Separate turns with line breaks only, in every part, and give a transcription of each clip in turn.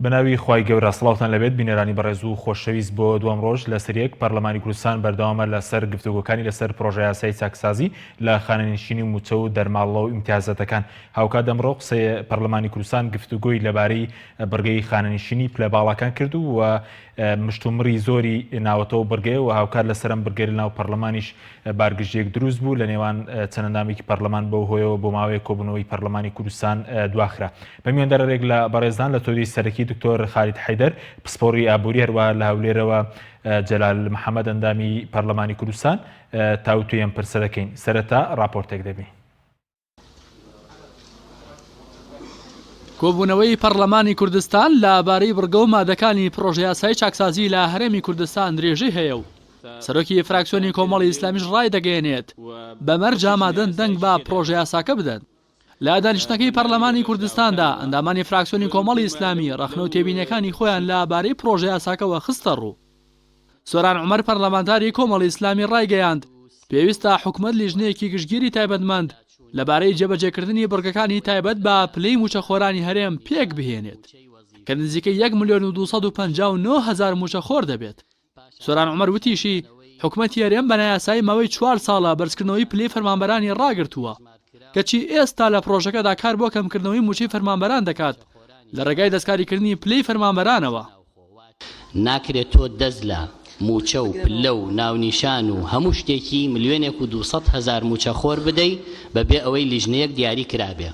بەناوی خوای گەورە سڵاوتان لەبێت بینەرانی بەڕێز و خۆشەویست بۆ دوام ڕۆژ لە سەرێک پەرلەمانی کوردستان بەردەوامە لەسەر گفتوگۆکانی لەسەر پرۆژە یاسای چاکسازی لە خانەنشینی موچە و دەرماڵەوە و ئیمتیازەتەکان. هاوکات ئەمڕۆ قسەی پەرلەمانی کوردستان گفتوگۆی لەبارەی بڕگەی خانەنشینی پلەباڵەکان کرد و مشتومڕی زۆری ناوەتەوە بڕگەیە و هاوکات لەسەر ئەم بڕگەی لەناو پەرلەمانیش بارگشتێک دروست بوو لە نێوان چەندەندامێکی پەرلەمان بەو هۆیەوە بۆ ماوەیە کۆبوونەوەی پەرلەمانی کوردستان دواخرا. بە میواندارێک لە بەڕێزان لە تۆری سەرەکی دکتۆر خالید حەیدەر پسپۆڕی ئابووری هەروە لە هەولێرەوە جەلال محەممەد ئەندامی پەرلەمانی کوردستان تاوتوێم پرسە دەکەین. سەرەتا راپۆرتێک دەبین.
کۆبوونەوەی پەرلەمانی کوردستان لەبارەی بڕگە و مادەکانی پرۆژە یاسای چاکسازی لە هەرێمی کوردستان درێژەی هەیە و سەرۆکی فراکسیۆنی کۆمەڵی ئیسلامیش ڕای دەگەیەنێت بەمەرج ئامادەن دەنگ بە پرۆژە یاساکە بدەن. لە دانیشتنەکەی پەرلەمانی کوردستاندا ئەندامانی فراکسیۆنی کۆمەڵی ئیسلامی ڕەخنە و تێبینیەکانی خۆیان لەبارەی پرۆژە یاساکەوە خستە ڕوو. سۆران عومەر پەرلەمانتاری کۆمەڵی ئیسلامی ڕایگەیاند پێویستە حکوومەت لیژنەیەکی گشتگیری تایبەتمەند لەبارەی جێبەجێکردنی بڕگەکانی تایبەت بە پلەی موچەخۆرانی هەرێم پێک بهێنێت کە نزیکەی 1,259,000 موچەخۆر دەبێت. سۆران عومەر وتیشی حکوومەتی هەرێم بە نایاسایی ماوەی 4 ساڵە بەرزکردنەوەی پلەی فەرمانبەرانی ڕاگرتووە کەچی ئێستا لە پرۆژەکەدا کار بۆ کەمکردنەوەی موچەی فەرمانبەران دەکات لە ڕێگای دەستکاریکردنی پلەی فەرمانبەرانەوە.
ناکرێت تۆ دەست لە موچە و پلە و ناونیشان و هەموو شتێکی 1,200,000 موچەخۆر بدەی بەبێ ئەوەی لیژنەیەک دیاری کرابێ.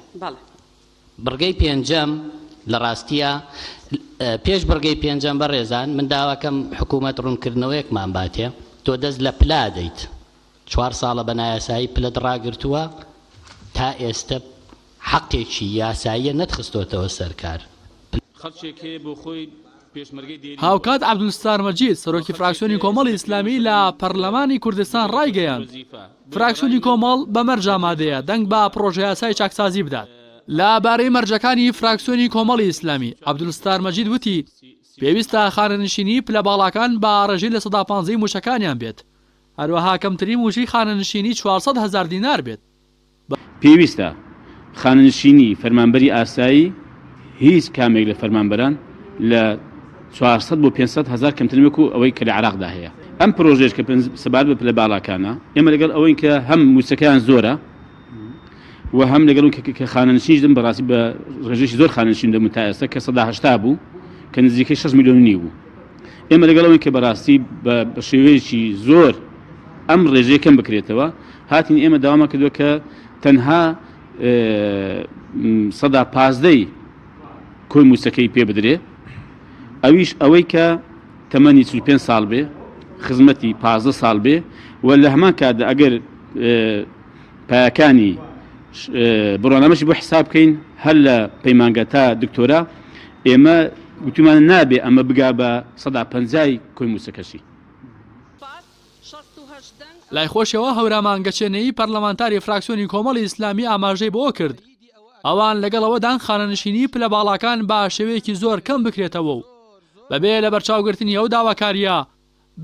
بڕگەی پێنجەم لە ڕاستیە پێش بڕگەی پێنجەم بەڕێزان من داواکەم حکوومەت ڕوونکردنەوەیەکمان باتێ تۆ دەست لە پلا دەیت 4 ساڵە بە نایاسایی پلت ڕاگرتووە تا ئێستا حەقێکی یاساییە نەتخستۆتەوە سەرکار.
هاوکات عەبدولستار مەجید سەرۆکی فراکسیۆنی کۆمەڵی ئیسلامی لە پەرلەمانی کوردستان ڕایگەیاند فراکسیۆنی کۆمەڵ بەمەرج ئامادەیە دەنگ بە پرۆژە یاسای چاکسازی بدات. لەبارەی مەرجەکانی فراکسیۆنی کۆمەڵی ئیسلامی عەبدولستار مەجید وتی پێویستە خانەنشینی پلەباڵەکان بە ڕێژەی لە 150 موچەکانیان بێت هەروەها کەمترین موچەی خانەنشینی 400,000 دینار بێت.
پێویستە خانەنشینی فەرمانبەری ئاسایی هیچ کامێک لە فەرمانبەران لە 400 بۆ 500,000 کەمترین وەکو ئەوەی کە لە عێراقدا هەیە. ئەم پرۆژێش کە سەبارەت بە پلەباڵەکانە ئێمە لەگەڵ ئەوەی کە هەم موچەکەیان زۆرە و هەم لەگەڵ کە خانەنشینیش دەم بەڕاستی بە ڕێژەیەکی زۆر خانەنشین دەمون تا ئێستا کە 180 بوو کە نزیکەی 6 میلیۆن بوو. ئێمە لەگەڵ ئەوەی کە بەڕاستی بە شێوەیەکی زۆر ئەم ڕێژەیە کەم بکرێتەوە هاتین ئێمە داوامە کردووە کە تەنها 115 کۆی موچەکەی پێ بدرێ ئەویش ئەوەی کە تەمەنی 45 ساڵ بێ خزمەتی 15 ساڵ بێ و لە هەمان کاتدا ئەگەر پایەکانی بڕۆنامەشی بۆ حساب بکەین هەر لە پەیمانگە تا دکتۆرا ئێمە گوتومان نابێ ئەمە بگا بە 150 کۆی موچەکەشی.
لای خۆشەوە هەورامانگەچێنەی پەرلەمانتاری فراکسیۆنی کۆمەڵی ئیسلامی ئاماژەی بۆ کرد ئەوان لەگەڵەوەدان خانەنشینی پلەباڵەکان بە شێوەیەکی زۆر کەم بکرێتەوە و بەبێ لە بەرچاوگرتنی ئەو داواکاریە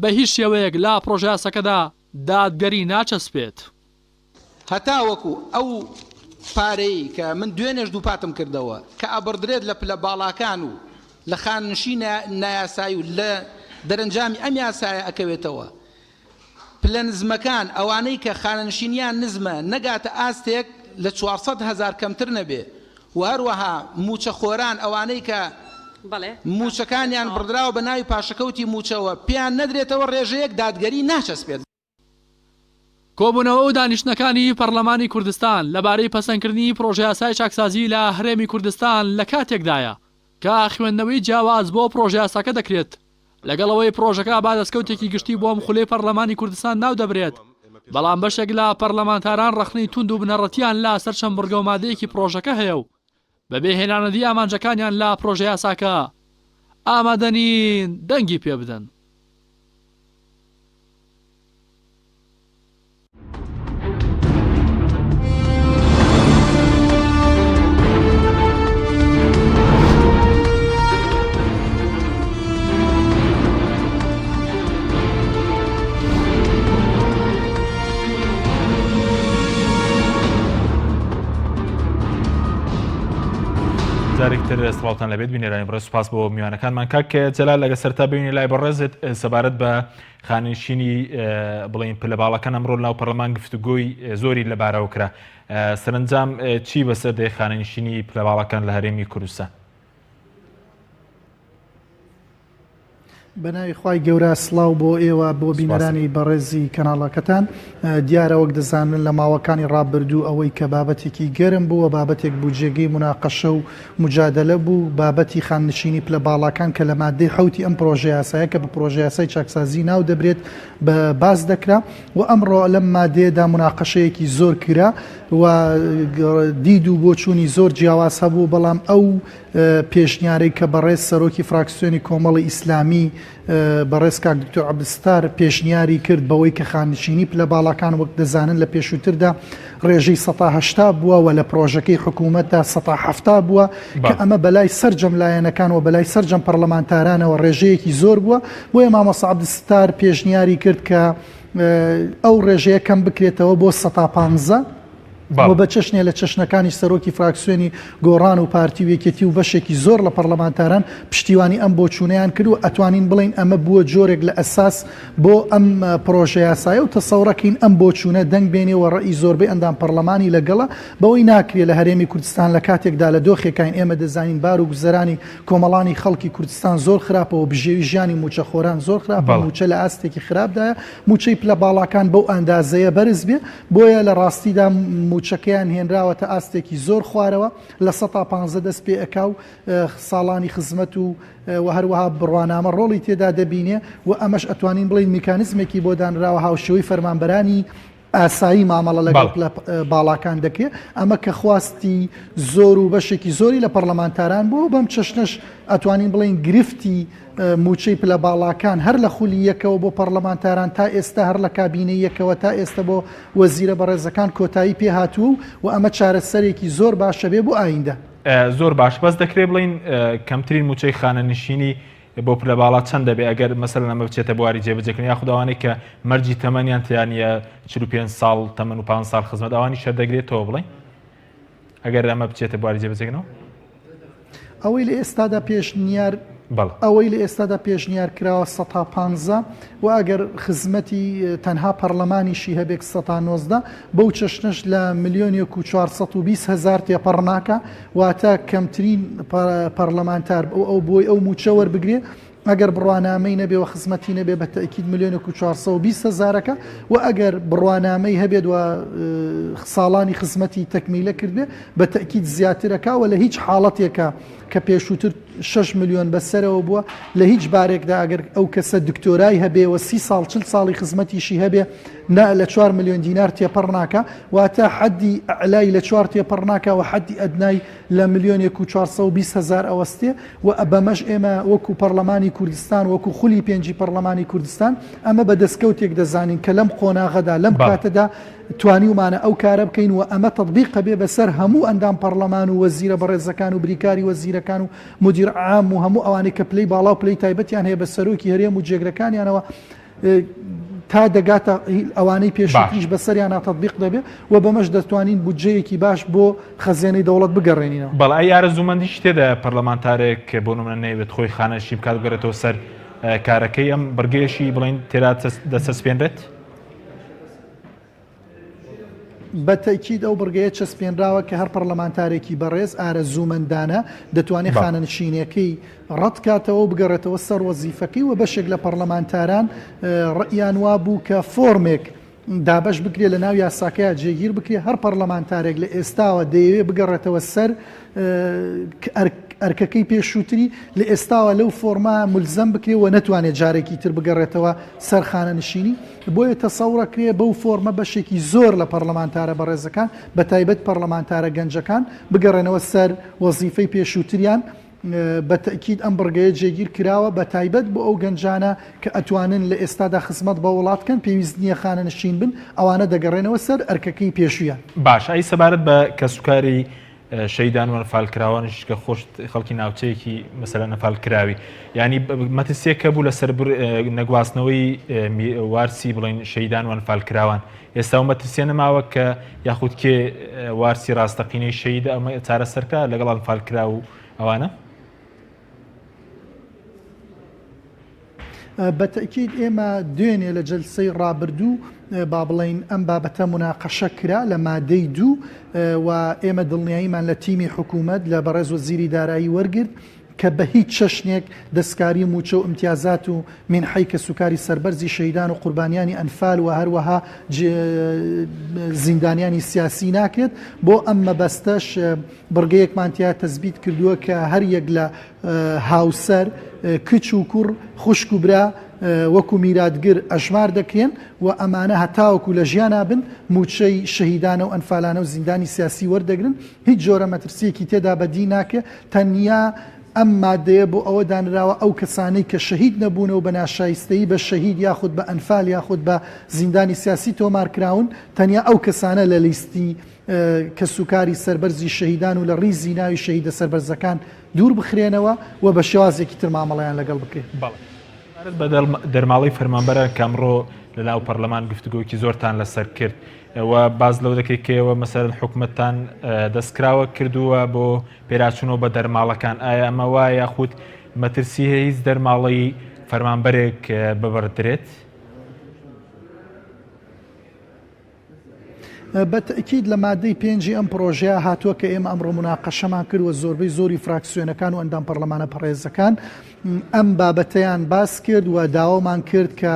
بە هیچ شێوەیەک لا پرۆژە یاساکەدا دادگەری ناچەسپێت.
هەتا وەکو ئەو پارەی کە من دوێنێش دووپاتم کردەوە کە ئەبڕدرێت لە پلەباڵەکان و لە خانەنشین نایاسایی و لە دەرەنجامی ئەم یاسایە ئەکەوێتەوە پلە نزمەکان ئەوانەی کە خانەنشینیان نزمە نەگاتە ئاستێک لە 400,000 کەمتر نەبێ و هەروەها موچەخۆران ئەوانەی کە موچەکانیان بڕدراوە بە ناوی پاشەکەوتی موچەوە پێیان نەدرێتەوە ڕێژەیەک دادگەری ناچەسپێت.
کۆبوونەوە و دانیشتنەکانی پەرلەمانی کوردستان لەبارەی پەسەندکردنی پرۆژە یاسای چاکسازی لە هەرێمی کوردستان لە کاتێکدایە کە خوێندنەوەی جیاواز بۆ پرۆژە یاساکە دەکرێت لەگەڵەوەی پرۆژەکە با دەستکەوتێکی گشتی بۆ خولەی پەرلەمانی کوردستان ناو دەبرێت بەڵام بەشێک لە پەرلەمانتاران ڕەخنەی توند و بنەڕەتیان لا سەر چەند بڕگە و مادەیەکی پرۆژەکە هەیە و بەبێ هێنانەدی ئامانجەکانیان لە پرۆژە یاساکە ئامادەنین دەنگی پێ بدەن.
جارێکتر سڵاوتان لەبێت بینێرانی بڕێ سوپاس بۆ میوانەکانمان کاک جەلال لەگە سەرتا ببینی لای بەڕێزت سەبارەت بە خانشینی بڵین پلەباڵەکان ئەمڕۆ ناو پەرلەمان گفتوگۆی زۆری لەبارەوە کرا سەرنجام چی بەسەر دێ خانشینی پلەباڵەکان لە هەرێمی کوردستان؟
بەناوی خوای گەورە سڵاو بۆ ئێوە بۆ بینەرانی بەڕێزی کەناڵەکەتان دیارە وەک دەزانن لە ماوەکانی ڕابردوو ئەوەی کە بابەتێکی گەرم بووە بابەتێک بوو جێگەی مناقەشە و مجادلە بوو بابەتی خاننشینی پلەباڵەکان کە لە مادەی حوتی ئەم پرۆژە یاسایە کە بە پرۆژە یاسای چاکسازی ناو دەبرێت بە باز دەکرا و ئەمڕۆ لەم مادەیەدا مناقەشەیەکی زۆر کرا و دید و بۆچوونی زۆر جیاواز هەبوو بەڵام ئەو پێشنیارەی کە بەڕێز سەرۆکی فراکسیۆنی کۆمەڵی ئیسلامی بەڕێز کاک دکتۆر عەبدولستار پێشنیاری کرد بەوەی کە خانشینی پلەباڵەکان وەک دەزانن لە پێشووتردا ڕێژەی 180 بووە و لە پرۆژەکەی حکوومەتدا 170 بووە کە ئەمە بەلای سەرجەم لایەنەکان و بەلای سەرجەم پەرلەمانتارانەوە ڕێژەیەکی زۆر بووە بۆیە مامۆستا عەبدولستار پێشنیاری کرد کە ئەو ڕێژەیە کەم بکرێتەوە بۆ 150 بۆ بە چەشنێ لە چەشنەکانی سەرۆکی فراکسیۆنی گۆڕان و پارتی و یەکێتی و بەشێکی زۆر لە پەرلەمانتاران پشتیوانی ئەم بۆچوونەیان کرد و ئەتوانین بڵین ئەمە بووە جۆرێک لە ئەساس بۆ ئەم پرۆژە یاسایە و تەسەوڕەکەین ئەم بۆچوونە دەنگ بێنێەوە ڕێی زۆربەی ئەندام پەرلەمانی لەگەڵە بەوەی ناکرێت لە هەرێمی کوردستان لە کاتێکدا لە دۆخێکین ئێمە دەزانین بار و گوزەرانی کۆمەڵانی خەڵکی کوردستان زۆر خراپەوە بژێوی ژیانی موچەخۆران زۆر خراپە موچە لە ئاستێکی خراپدایە موچەی پلەباڵەکان بەو ئەندازەیە بەرز بێ بۆیە لە ڕاستیدا موچەکەیان هێنراوەتە ئاستێکی زۆر خوارەوە لە 150 دەست پێ ئەکا و ساڵانی خزمەت و هەروەها بڕوانامە ڕۆڵی تێدا دەبینێ و ئەمەش ئەتوانین بڵین میکانیزمێکی بۆ دانراوە هاوشێوەی فەرمانبەرانی ئاسایی مامەڵە لەگەڵ باڵاکان دەکرێت ئەمە کە خواستی زۆر و بەشێکی زۆری لە پەرلەمانتاران بۆ بەم چەشنەش ئەتوانین بڵین گرفتی موچەی پلە باڵاکان هەر لە خولی یەکەوە بۆ پەرلەمانتاران تا ئێستا هەر لە کابینەی یەکەوە تا ئێستا بۆ وەزیرە بەڕێزەکان کۆتایی پێ هاتووە و ئەمە چارەسەرێکی زۆر باشە بێ بۆ ئایندە
زۆر باش بەس دەکرێت بڵین کەمترین موچەی خانەنشینی بۆ پلەباڵات چەند دەبێت ئەگەر مەسەر ئەمە بچێتە بواری جێبەجێکردن یا خودداوانەی کە مەرجی تەمەنیان تیانە 45 ساڵ تەمەن و 5 ساڵ خزمەت ئەوانی شەر دەگرێتەوە بڵین ئەگەر ئەمە بچێتە بواری جێبەجێکردنەوە
ئەوەی لە ئێستادا پێشنیار ئەوەی لە ئێستادا پێشنیار کراوە 150 و ئەگەر خزمەتی تەنها پەرلەمانیشی هەبێک 190 بەو چەشنش لە 1,420,000 تێپەڕناکە واتە کەمترین پەرلەمانتار ئەو بۆی ئەو موچە وەربگرێ ئەگەر بڕوانامەی نەبێ و خزمەتی نەبێ بە تەکید 1,420,000ەکە و ئەگەر بڕوانامەی هەبێت و ساڵانی خزمەتی تەکمیلە کردێ بە تەکید زیاترەکە و لە هیچ حاڵەتێکە کە پێشووتر 6 ملیۆن بەسەرەوە بووە لە هیچ بارێکدا ئەگەر ئەو کەسە دکتۆرای هەبێ و 30 ساڵ 40 ساڵی خزمەتیشی هەبێ لە 4 ملیۆن دینار تێپەڕ ناکە واتە حەدی ئەعلای لە 4 تێپەڕ ناکە و حەدی ئەدنای لە 1,420,000 ئەوەستێ و بەمەش ئێمە وەکو پەرلەمانی کوردستان وەکو خولی پێنجی پەرلەمانی کوردستان ئەمە بە دەستکەوتێک دەزانین کە لەم قۆناغەدا لەم کاتەدا توانیومانە ئەو کارە بکەین و ئەمە تەطبیق بێ بەسەر هەموو ئەندام پەرلەمان و وەزیرە بەڕێزەکان و بریکاری وەزیرەکان و مدیر عام و هەموو ئەوانەی کە پلەی باڵا و پلەی تایبەتیان هەیە بە سەرۆکی هەرێم و جێگرەکانیانەوە تا دەگاتە ئەوانەی پێشتریش بەسەریانە تەطبیق دەبێت و بەمەش دەتوانین بودجەیەکی باش بۆ خەزێنەی دەوڵەت بگەڕێنینەوە
بەڵای یارەزوومەندیش تێدا پەرلەمانتارێک بۆ نمونە نەیەوێت خۆی خانەشی بکات بگەرێتەوە سەر کارەکەی ئەم بەرگێشی بڵین تێدا دەسەسپێنرێت
بە تەکید ئەو بڕگەیە چەسپێنراوە کە هەر پەرلەمانتارێکی بەڕێز ئارەزوومەندانە دەتوانێت خانەنشینیەکەی ڕەت کاتەوە بگەڕێتەوە سەر وەزیفەکەی و بەشێک لە پەرلەمانتاران ڕئیان وا بوو کە فۆرمێک دابش بکرێت لە ناو یاساکەیە جێگیر بکرێت هەر پەرلەمانتارێک لە ئێستاوە دەیەوێت بگەڕێتەوە سەر ئەرکەکەی پێشووتری لە ئێستاوە لەو فۆرما ملزەم بکرێت و نەتوانێت جارێکی تر بگەڕێتەوە سەر خانەنشینی بۆیە تەسەوڕەکرێ بەو فۆرمە بەشێکی زۆر لە پەرلەمانتارە بەڕێزەکان بە تایبەت پەرلەمانتارە گەنجەکان بگەڕێنەوە سەر وەزیفەی پێشووتریان بە تەکید ئەم بڕگەیە جێگیر کراوە بە تایبەت بۆ ئەو گەنجانە کە ئەتوانن لە ئێستادا خزمەت بە وڵاتکەن پێویست نییە خانەنشین بن ئەوانە دەگەڕێنەوە سەر ئەرکەکەی پێشویان
باش ئەی سەبارەت بە کەسوکاری شەیدان و نەفالکراوانش کە خۆش خەڵکی ناوچەیەکی مەسەلەن نەفالکراوی ینی مەترسیەکە بوو لەسەر نەگواستنەوەی وارسی بڵین شەیدان و نەفالکراوان ئێستا و مەترسیە نەماوە کە یاخود کێ وارسی ڕاستەقینەی شەید ئەمە چارەسەرکە لەگەڵ نەفالکرا و ئەوانە
بەتەکید ئێمە دوێنێ لە جەلسەی ڕابردوو با بڵین ئەم بابەتە مناقەشە کرا لە مادەی 2 و ئێمە دڵنیاییمان لە تیمی حکوومەت لە بەڕێز وەزیری دارایی وەرگرت کە بە هیچ چەشنێک دەستکاری موچە و امتیازات و منحی کە سوکاری سەربەرزی شەیدان و قوربانیانی ئەنفال و هەروەها زیندانیانی سیاسی ناکرێت بۆ ئەم مەبەستەش بڕگەیەکمانتیا تەزبیت کردووە کە هەر یەک لە هاوسەر کچ و کوڕ خوشک و برا وەکو میراتگر ئەژمار دەکرێن و ئەمانە هەتاوەکو لە ژیانە بن موچەی شەهیدانە و ئەنفالانە و زیندانی سیاسی وەردەگرن هیچ جۆرە مەترسیەکی تێدا بەدی ناکە تەنیا ئەم مادەیە بۆ ئەوە دانراوە ئەو کەسانەی کە شەهید نەبوونەوە بە ناشایستەیی بە شەهید یاخود بە ئەنفال یاخود بە زیندانی سیاسی تۆمارکراون تەنیا ئەو کەسانە لە لیستی کە سوکاری سەربەرزی شەهیدان و لە ڕیزی ناوی شەهیدە سەربەرزەکان دوور بخرێنەوە و بە شێوازێکی تر مامەڵەیان لەگەڵ بکرێت.
بە دەرماڵی فەرمانبەرە کەمڕۆ لە ناو پەرلەمان گفتوگۆیەکی زۆرتان لەسەر کرد و باز لەو دەکەیتکەوە مەسەرەن حکوومەتتان دەستکراوە کردووە بۆ پێراچوونەوە بە دەرماڵەکان ئایا ئەمە وایە یاخود مەترسی هەیە هیچ دەرماڵی فەرمانبەرێک ببڕدرێت؟
بەتەکید لە مادەی 5 ئەم پرۆژەیە هاتووە کە ئێمە ئەمڕۆ مناقەشەمان کردوە زۆربەی زۆری فراکسیۆنەکان و ئەندام پەرلەمانە پەڕێزەکان ئەم بابەتەیان باس کرد و داوامان کرد کە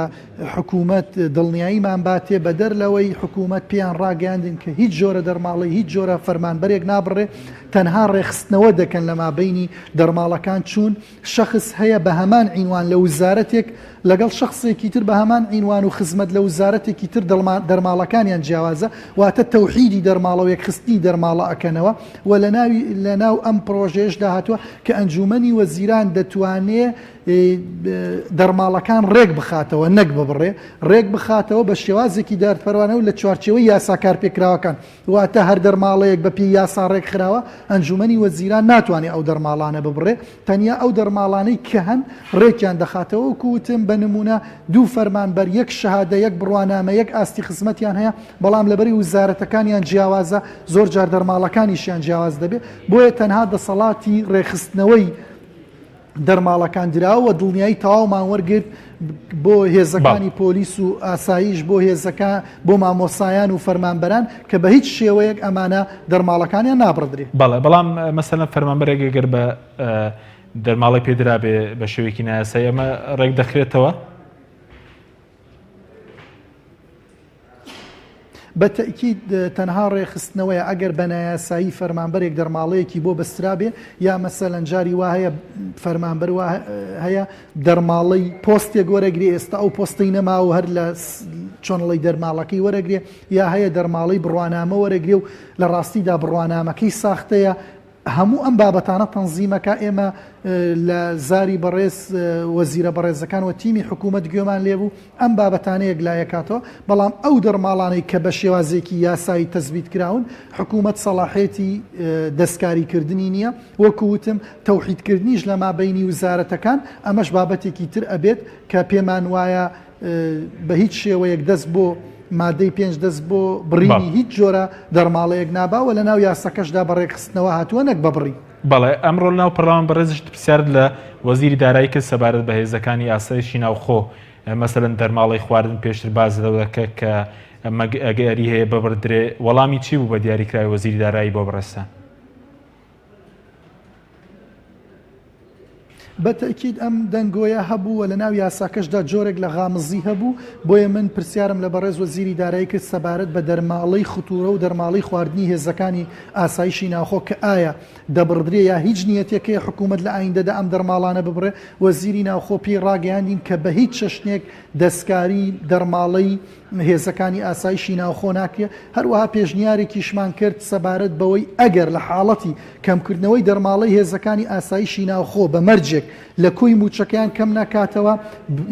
حکوومەت دڵنیاییمان باتێ بە دەرلەوەی حکوومەت پێیان ڕاگەاندن کە هیچ جۆرە دەرماڵی هیچ جۆرە فەرمانبەرێک نابڕێ تەنها ڕێخستنەوە دەکەن لە مابەینی دەرماڵەکان چوون شەخص هەیە بە هەمان عینوان لە وزارەتێک لەگەڵ شخصێکی تر بە هەمان عینوان و خزمەت لە وزارەتێکی تر دەرماڵەکانیان جیاوازە واتە تەوحیدی دەرماڵەوەیەک خستی دەرماڵە ئەکەنەوە و لە ناو ئەم پرۆژێشدا هاتووە کە ئەنجومەنی وەزیران دەتوانێت دەرماڵەکان ڕێک بخاتەوە نەک ببڕێ ڕێک بخاتەوە بە شێوازێکی دارفەروانەوە لە چوارچێوەی یاساکار پێکراوەکان واتە هەر دەرماڵەیەک بە پێی یاسا ڕێک خراوە ئەنجومەنی وەزیران ناتوانێت ئەو دەرماڵانە ببڕێ تەنیا ئەو دەرماڵانەی کە هەن ڕێکیان دەخاتەوە کووتم بە نمونە 2 فەرمانبەر 1 شەهادە 1 بڕوانامە 1 ئاستی خزمەتیان هەیە بەڵام لەبەری وزارەتەکانیان جیاوازە زۆر جار دەرماڵەکانیشیان جیاواز دەبێت بۆیە تەنها دەسەڵاتی ڕێخستنەوەی دەرماڵەکان دراوە دڵنیایی تەواومان وەرگرت بۆ هێزەکانی پۆلیس و ئاسایش بۆ هێزەکان بۆ مامۆسایان و فەرمانبەران کە بە هیچ شێوەیەک ئەمانە دەرماڵەکانیان نابڕدرێت.
بەڵام مەسەلەن فەرمانبەرێک گەر بە دەرماڵی پێدرا بێ بە شێوەیەکی نایاسایی ئەمە ڕێک دەخرێتەوە؟
بەتەکید تەنها ڕێخستنەوەیە ئەگەر بە نایاسایی فەرمانبەرێک دەرماڵەیەکی بۆ بەسترابێ یا مەسەلەن جاری وا هەیە فەرمانبەر هەیە دەرماڵەی پۆستێک وەرەگرێ ئێستا ئەو پۆستەی نەما و هەر لە چۆنڵی دەرماڵەکەی وەرەگرێ یا هەیە دەرماڵەی بڕوانامە وەرەگرێ و لە ڕاستیدا بڕوانامەکەی ساختەیە هەموو ئەم بابەتانە تەنزیمەکە ئێمە لە زاری بەڕێز وەزیرە بەڕێزەکان و تیمی حکوومەت گوێمان لێبوو ئەم بابەتانەیەک لایەکاتەوە بەڵام ئەو دەرماڵانەی کە بە شێوازێکی یاسایی تەزبیت کراون حکوومەت سەڵاحێتی دەستکاریکردنی نییە وەکووتم تەوحیدکردنیش لە مابەینی وزارەتەکان ئەمەش بابەتێکی تر ئەبێت کە پێمان وایە بە هیچ شێوەیەک دەست بۆ مادەی 5 دەست بۆ بڕینی هیچ جۆرە دەرماڵەیەک ناباوە لە ناو یاساکەشدا بەڕێکخستنەوە هاتووە نەک بەبڕی.
بەڵێ ئەمڕۆ ناو پەرلەمان بەڕێزشت پرسیارت لە وەزیری دارایی کرد سەبارەت بە هێزەکانی ئاسایشی ناوخۆ مەسەلەن دەرماڵی خواردن پێشتر باز لەو دەکە کە ئەگەری هەیە ببڕدرێ وەڵامی چی بوو بە دیاریکراوی وەزیری دارایی بۆ بڕێستان؟
بەتەکید ئەم دەنگۆیە هەبووە لە ناو یاساکەشدا جۆرێک لە غامزی هەبوو بۆیە من پرسیارم لە بەڕێز وەزیری دارایی کرد سەبارەت بە دەرماڵەی خوتوورە و دەرماڵی خواردنی هێزەکانی ئاسایشی ناوخۆ کە ئایا دەبڕدرێ یا هیچ نیەتێکەیە حکوومەت لە ئایندەدا ئەم دەرماڵانە ببڕێ وەزیری ناوخۆ پێی ڕاگەیاندین کە بە هیچ چەشنێک دەستکاری دەرماڵەی هێزەکانی ئاسایشی ناوخۆ ناکرێت. هەروەها پێشنیارێکیشمان کرد سەبارەت بەوەی ئەگەر لە حاڵەتی کەمکردنەوەی دەرماڵەی هێزەکانی ئاسایشی ناوخۆ بە مەرجێک لە کوی موچەکەیان کەم ناکاتەوە،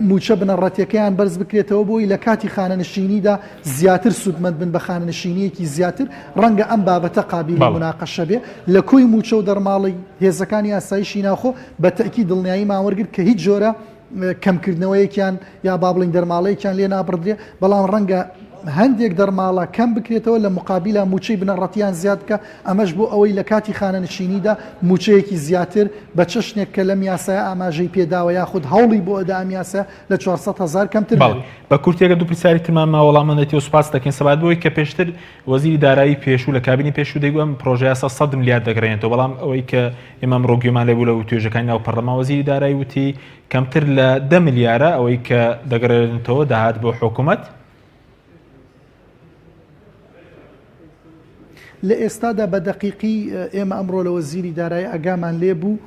موچە بنەڕەتیەکەیان بەرز بکرێتەوە بۆی لە کاتی خانەنشینیدا زیاتر سوودمەند بن بە خانەنشینیەکی زیاتر، ڕەنگە ئەم بابەتە قابلی مناقەشە بێ. لە کوی موچە و دەرماڵی هێزەکانی ئاسایشی ناوخۆ بە تەکی دڵنیایی ماوەرگرت کە هیچ جۆرە کەمکردنەوەیەکیان یا بابڵین دەرماڵەیەکیان لێ نابڕدرێ، بەڵام ڕەنگە هەندێک دەرماڵە کەم بکرێتەوە لە مقابلە موچەی بنەڕەتیان زیاد بکە، ئەمەش بۆ ئەوەی لە کاتی خانەنشینیدا موچەیەکی زیاتر بە چەشنێک کە لەم یاسایە ئاماژەی پێداوە یاخود هەوڵی بۆ ئەدا ئەم یاسە لە 400,000 کەمتر.
بە کورتێکە دوو پرسیاری ترمان ماوە وەڵامەتی و سوپاس دەکەین سەبات بۆی کە پێشتر وەزیری دارایی پێشوو لە کابینی پێشوو دەیگوم پرۆژه یاسا 100 ملیارد دەگرێنێتەوە، بەڵام ئەوەی کە ئێمە ڕۆگیمان لێبوو لە توێژەکانی ناو پەرلەمان وەزیری دارایی وتی کەمتر لە 10 ملیارە ئەوەی کە دەگرێنێتەوە داهات بۆ حکوومەت.
لە ئێستادا بە دەقیقی ئێمە ئەمڕۆ لە وەزیری دارایی ئەگامان لێبوو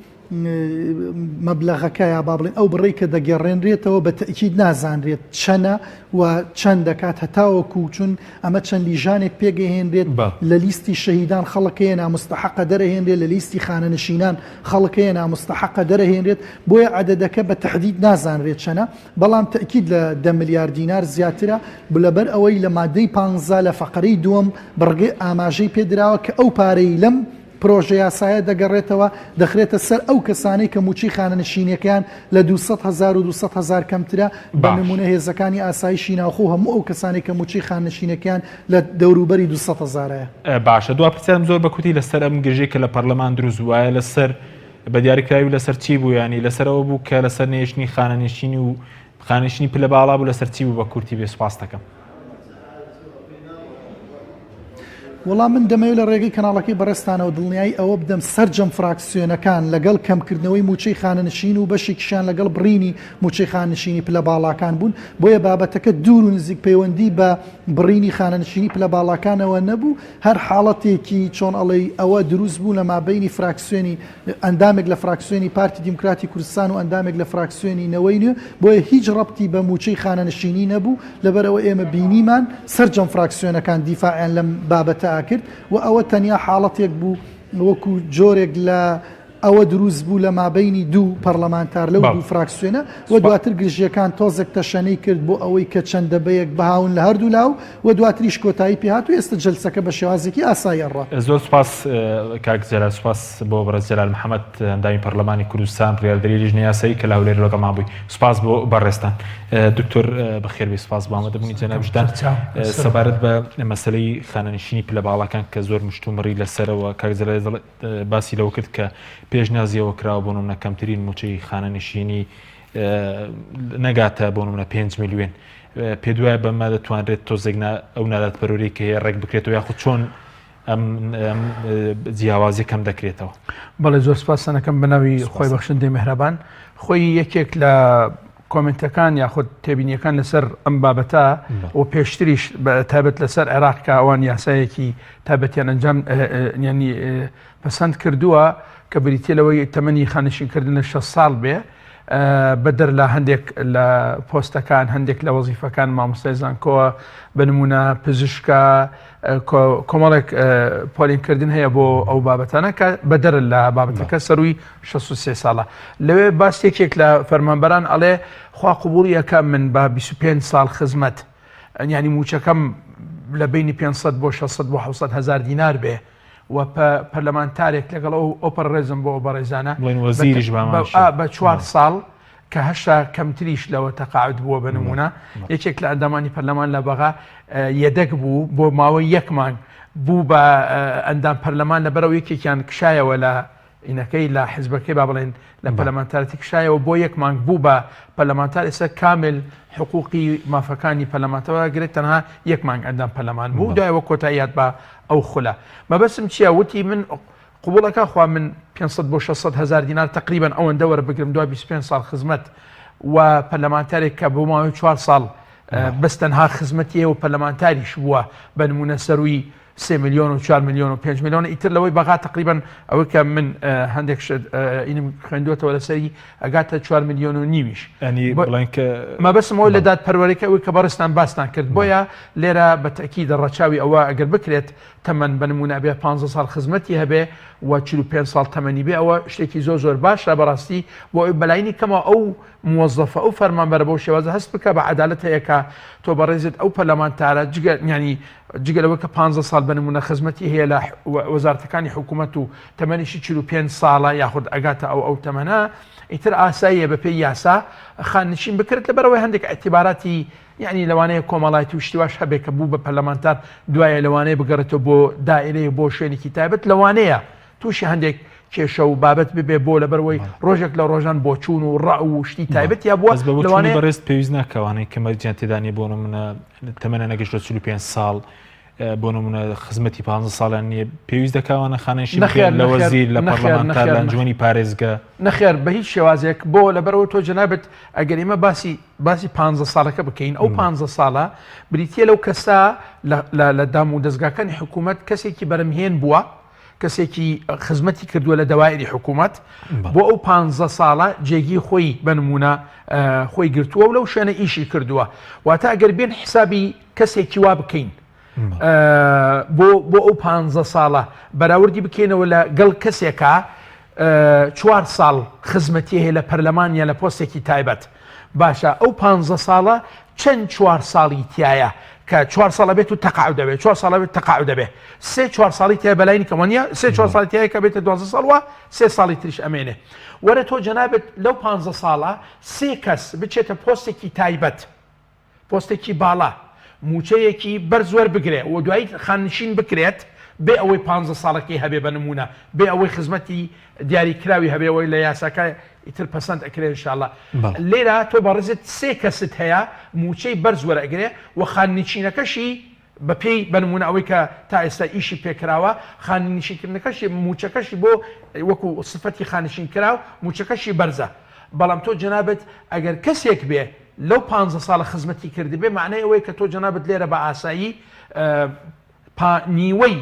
مەبلەغەکە یا با بڵێن ئەو بڕێی کە دەگەڕێنرێتەوە بە تەئکید نازانرێت چەنە و چەند دەکات هەتاوەکو چون ئەمە چەند لیژانێک پێگەهێنرێت لە لیستی شەهیدان خەڵکەیە نامستەحەقە دەرەهێنرێت، لە لیستی خانەنشینان خەڵکەیە نامستەحەقە دەرەهێنرێت، بۆیە عەدەدەکە بە تەحدید نازانرێت چەنە، بەڵام تەئکید لە 10 ملیار دینار زیاترە لەبەر ئەوەی لە مادەی 15 لە فەقرەی دووەم بڕگەی ئاماژەی پێدراوە کە ئەو پارەی لەم پرۆژه یاسایە دەگەڕێتەوە دەخرێتە سەر ئەو کەسانەی کە موچی خانەنشینیەکان لە 200,000 و 200,000 کەمترە، بە نمونە هێزەکانی ئاسایشی ناوخۆ هەموو ئەو کەسانی کە موچی خانەنشینەکان لە دەوروبەری 200,000ەیە.
باشە، دو پرسیارم زۆر بەکوتی لەسەر ئەم گەژەیە کە لە پەرلەمان دروست وایە لەسەر بە دیاریکراوی لەسەر چی بوو، ینی لەسەرەوە بوو کە لەسەر نێشتنی خانەنشینی و خانەنشینی پلە باڵا بوو، لەسەر چی بوو بە کورتی بێ سوپاس دەکەم.
وەڵام من دەمەوێت لە ڕێگەی کەناڵەکەی بەڕێستانەوە دڵنیایی ئەوە بدەم سەرجەم فراکسیۆنەکان لەگەڵ کەمکردنەوەی موچەی خانەنشین و بەشێکیشان لەگەڵ بڕینی موچەی خانەنشینی پلە باڵاکان بوون، بۆیە بابەتەکە دوور و نزیک پەیوەندی بە بڕینی خانەنشینی پلە باڵاکانەوە نەبوو، هەر حاڵەتێکی چۆن ئەڵێ ئەوە دروست بوو لە مابەینی فراکسیۆنی ئەندامێک لە فراکسیۆنی پارتی دیموکراتی کوردستان و ئەندامێک لە فراکسیۆنی نەوەی نوێ، بۆیە هیچ ڕەبتی بە موچەی خانەنشینی نەبوو، لەبەرەوە ئێمە بینیمان سەرجەم فراکسیۆنەکان دیفاعیان لەم بابەتە کرد و ئەوە تەنیا حاڵەتێک بوو وەکو جۆرێک لە ئەوە دروست بوو لە مابەینی دوو پەرلەمانتار لەو دوو فراکسیۆنە و دواتر گرژیەکان تۆزێک تەشەنەی کرد بۆ ئەوەی کە چەندە بەیەک بەهاون لە هەردوو لاو و دواتریش کۆتایی پێهات و ئێستا جەلسەکە بە شێوازێکی ئاسایی ڕا.
زۆر سوپاس کاک جەلال، سوپاس بۆ بەڕێز جەلال محەممەد ئەندامی پەرلەمانی کوردستان ڕێدەری لیژنەی یاسایی کە لاولێر لەگەڵمان بووی. سوپاس بۆ بەڕێستان. دکتۆر بەخێربێ، سوپاس بۆ ئامادەبوونی جەنابژدان سەبارەت بە مەسەلەی خانەنشینی پلە باڵەکان کە زۆر مشتومڕی لەسەرەوە. کاک جەلال باسی لەوە کرد کە پێشنیازیەوە کراوە بۆ نمونە کەمترین موچەی خانەنشینی نەگاتە بۆ نمونە 5 میلیۆن. پێ دوایە بەمە دەتوانرێت تۆزێک ئەو ناداتپەروەری کە هەیە ڕێک بکرێتەوە یاخود چۆن ئەم جیاوازی کەم دەکرێتەوە.
بەڵێ زۆر سپاسەکەم بەناوی خۆی بەخشندەی میهرەبان. خۆی یەکێک لە کۆمنتەکان یاخود تێبینیەکان لەسەر ئەم بابەتە و پێشتریش تابەت لەسەر عێراق کە ئەوان یاسایەکی تابەتیان ئەنجام ینی پەسەند کردووە کە بریتە لەوەی تەمەنی خانەشینکردن لە 6 ساڵ بێ بەدەر لە هەندێک لە پۆستەکان هەندێک لە وەزیفەکان مامۆستای زانکۆوە بە نمونە پزیشکە کۆمەڵێک پۆلینکردن هەیە بۆ ئەو بابەتانە کە بەدەر لە بابەتەکە سەروی 63 ساڵە. لەوێ باستێکێک لە فەرمانبەران ئەڵێ خوا قبوڵیەکە من بە 25 ساڵ خزمەت ینی موچەکەم لە بینی 500 بۆ 600 بۆ 700,000 دینار بێ و پەرلەمانتارێک لەگەڵ ئۆپەر ڕێزم بۆ بەڕێزانە بە 4 ساڵ کە هەشتا کەمتریش لەوە تەقاعد بووە بە نمونە. یەکێک لە ئەندامانی پەرلەمان لە بەغا یەدەک بوو بۆ ماوەی 1 مانگ بوو بە ئەندام پەرلەمان لەبەرەوە یەکێکیان کشایەوە لە ئینەکەی لە حیزبەکەی با بڵێن لە پەرلەمانتارەتی کشایەوە بۆ 1 مانگ بوو بە پەرلەمانتار ئێستا کامل حقوقی مافەکانی پەرلەمانتەوە گرێت تەنها 1 مانگ ئەندام پەرلەمان بوو دوایەوە کۆتاییات بە ئەو خولە. مەبەسم چییە؟ وتی من قبوڵەکە خوا من 500 بۆ 600,000 دینار تقریبا ئەوەندە وەربگرم دوای 25 ساڵ خزمەت و پەرلەمانتارێک کە بۆ ماوەی 4 ساڵ بەس تەنها خزمەتی و پەرلەمانتاریش بووە بە نمونە سەروی 3 ملیۆن و 4 ملیۆن و 5 ملیۆن ئیتر لەوەی بەغا تقریبا ئەوەی کە من هەندێک ئینم خوێندوێتەوە لەسەری ئەگاتە 4 ملیۆن و نیویش مەبەستمەوە لە دادپەروەریەکە ئەوەی کە بەڕستان باستان کرد بۆیە لێرە بە تەکید ڕەچاوی ئەوە ئەگەر بکرێت تەمەەن بە نمونە بێ 15 ساڵ خزمەتی هەبێ و 45 ساڵ تەمەنی بێ ئەوە شتێکی زۆر باشە بەڕاستی بۆ ئەوی بەلاینی کەمەوە ئەو موظفە ئەو فەرمانبەرە بەو شێوازە هەست بکە بە عەدالەت هەیەکە تۆ بەڕێزت ئەو پەرلەمانتارە ینی جگەلەوە کە 15 ساڵ بە نمونە خزمەتی هەیە لە وەزارەتەکانی حکوومەت و تەمەنیشی 45 ساڵە یاخود ئەگاتە ئەو تەمەنە ئیتر ئاساییە بە پێی یاسا خاننشین بکرێت لەبەرەوەی هەندێک ئەتیباراتی یعنی لەوانەیە کۆمەڵایەتی و شتیواش هەبێت کە بوو بە پەرلەمانتار دوایە لەوانەیە بگەڕێتەوە بۆ دائیرەیە بۆ شوێنێکی تایبەت لەوانەیە تووشی هەندێک کێشە و بابەت ببێ بۆ لەبەرەوەی ڕۆژێک لە ڕۆژان بۆ چوون و ڕە و شتی تایبەت یا بووە
لەوانەیە بەڕێست پێویست ناکەوانەی کەمەرجیان تێدانی بۆ نمونە تەمەنە نەگەشتە 45 ساڵ بۆ نمونە خزمەتی 15 ساڵیان نییە پێویست دەکەوانە خانەشی لە وەزیر لە پەرلەمانتار لە ئەنجومەنی پارێزگا
نەخێر بە هیچ شێوازێک بۆ لەبەرەوە تۆ جەنابەت ئەگەر ئێمە باسی 15 ساڵەکە بکەین ئەو 15 ساڵە بریتە لەو کەسا لە دام و دەستگاکانی حکوومەت کەسێکی بەرەمهێن بووە کەسێکی خزمەتی کردووە لە دەوایری حکوومەت بۆ ئەو 15 ساڵە جێگی خۆی بنمونە خۆی گرتووە و لەو شوێنە ئیشی کردووە واتە ئەگەر بێن حسابی کەسێکی وا بکەین بۆ ئەو 15 ساڵە بەراوردی بکەینەوە لە گەڵ کەسێکە 4 ساڵ خزمەتی هەیە لە پەرلەمان یا لە پۆستێکی تایبەت باشە ئەو 15 ساڵە چەند 4 ساڵی تایە کە 4 ساڵە بێت و تەقاعد دەبێت 4 ساڵە بێت تەقاعد دەبێت 4 ساڵی تای بەلایانی کەمەنیە 4 ساڵی تایە کە بێتە 12 ساڵوە 3 ساڵی تریش ئەمێنێ وەرە تۆ جەنابێت لەو 15 ساڵە 3 کەس بچێتە پۆستێکی تایبەت پۆستێکی باڵا موچەیەکی بەرزوەر بگرێ و دوایی خاننشین بکرێت بێ ئەوەی 15 ساڵەکەی هەبێ بە نمونە بێ ئەوەی خزمەتی دیاریکراوی هەبێەوەی لە یاساکە ئیتر پەسەند ئەکرێت انشاءالله لێرە تۆ بەڕێزت 3 کەست هەیە موچەی بەرزوەر ئەگرێ و خاننشینەکەشی بە پێی بە نمونە ئەوەی کە تا ئێستا ئیشی پێکراوە خاننشینکردنەکەشی موچەکەشی بۆ وەکو سفەتی خاننشین کراو موچەکەشی بەرزە بەڵام تۆ جەنابەت ئەگەر کەسێک بێ لەو 15 ساڵە خزمەتی کردی بێ معنای ئەوەی کە تۆ جەنابەت لێرە بە ئاسایی نیوەی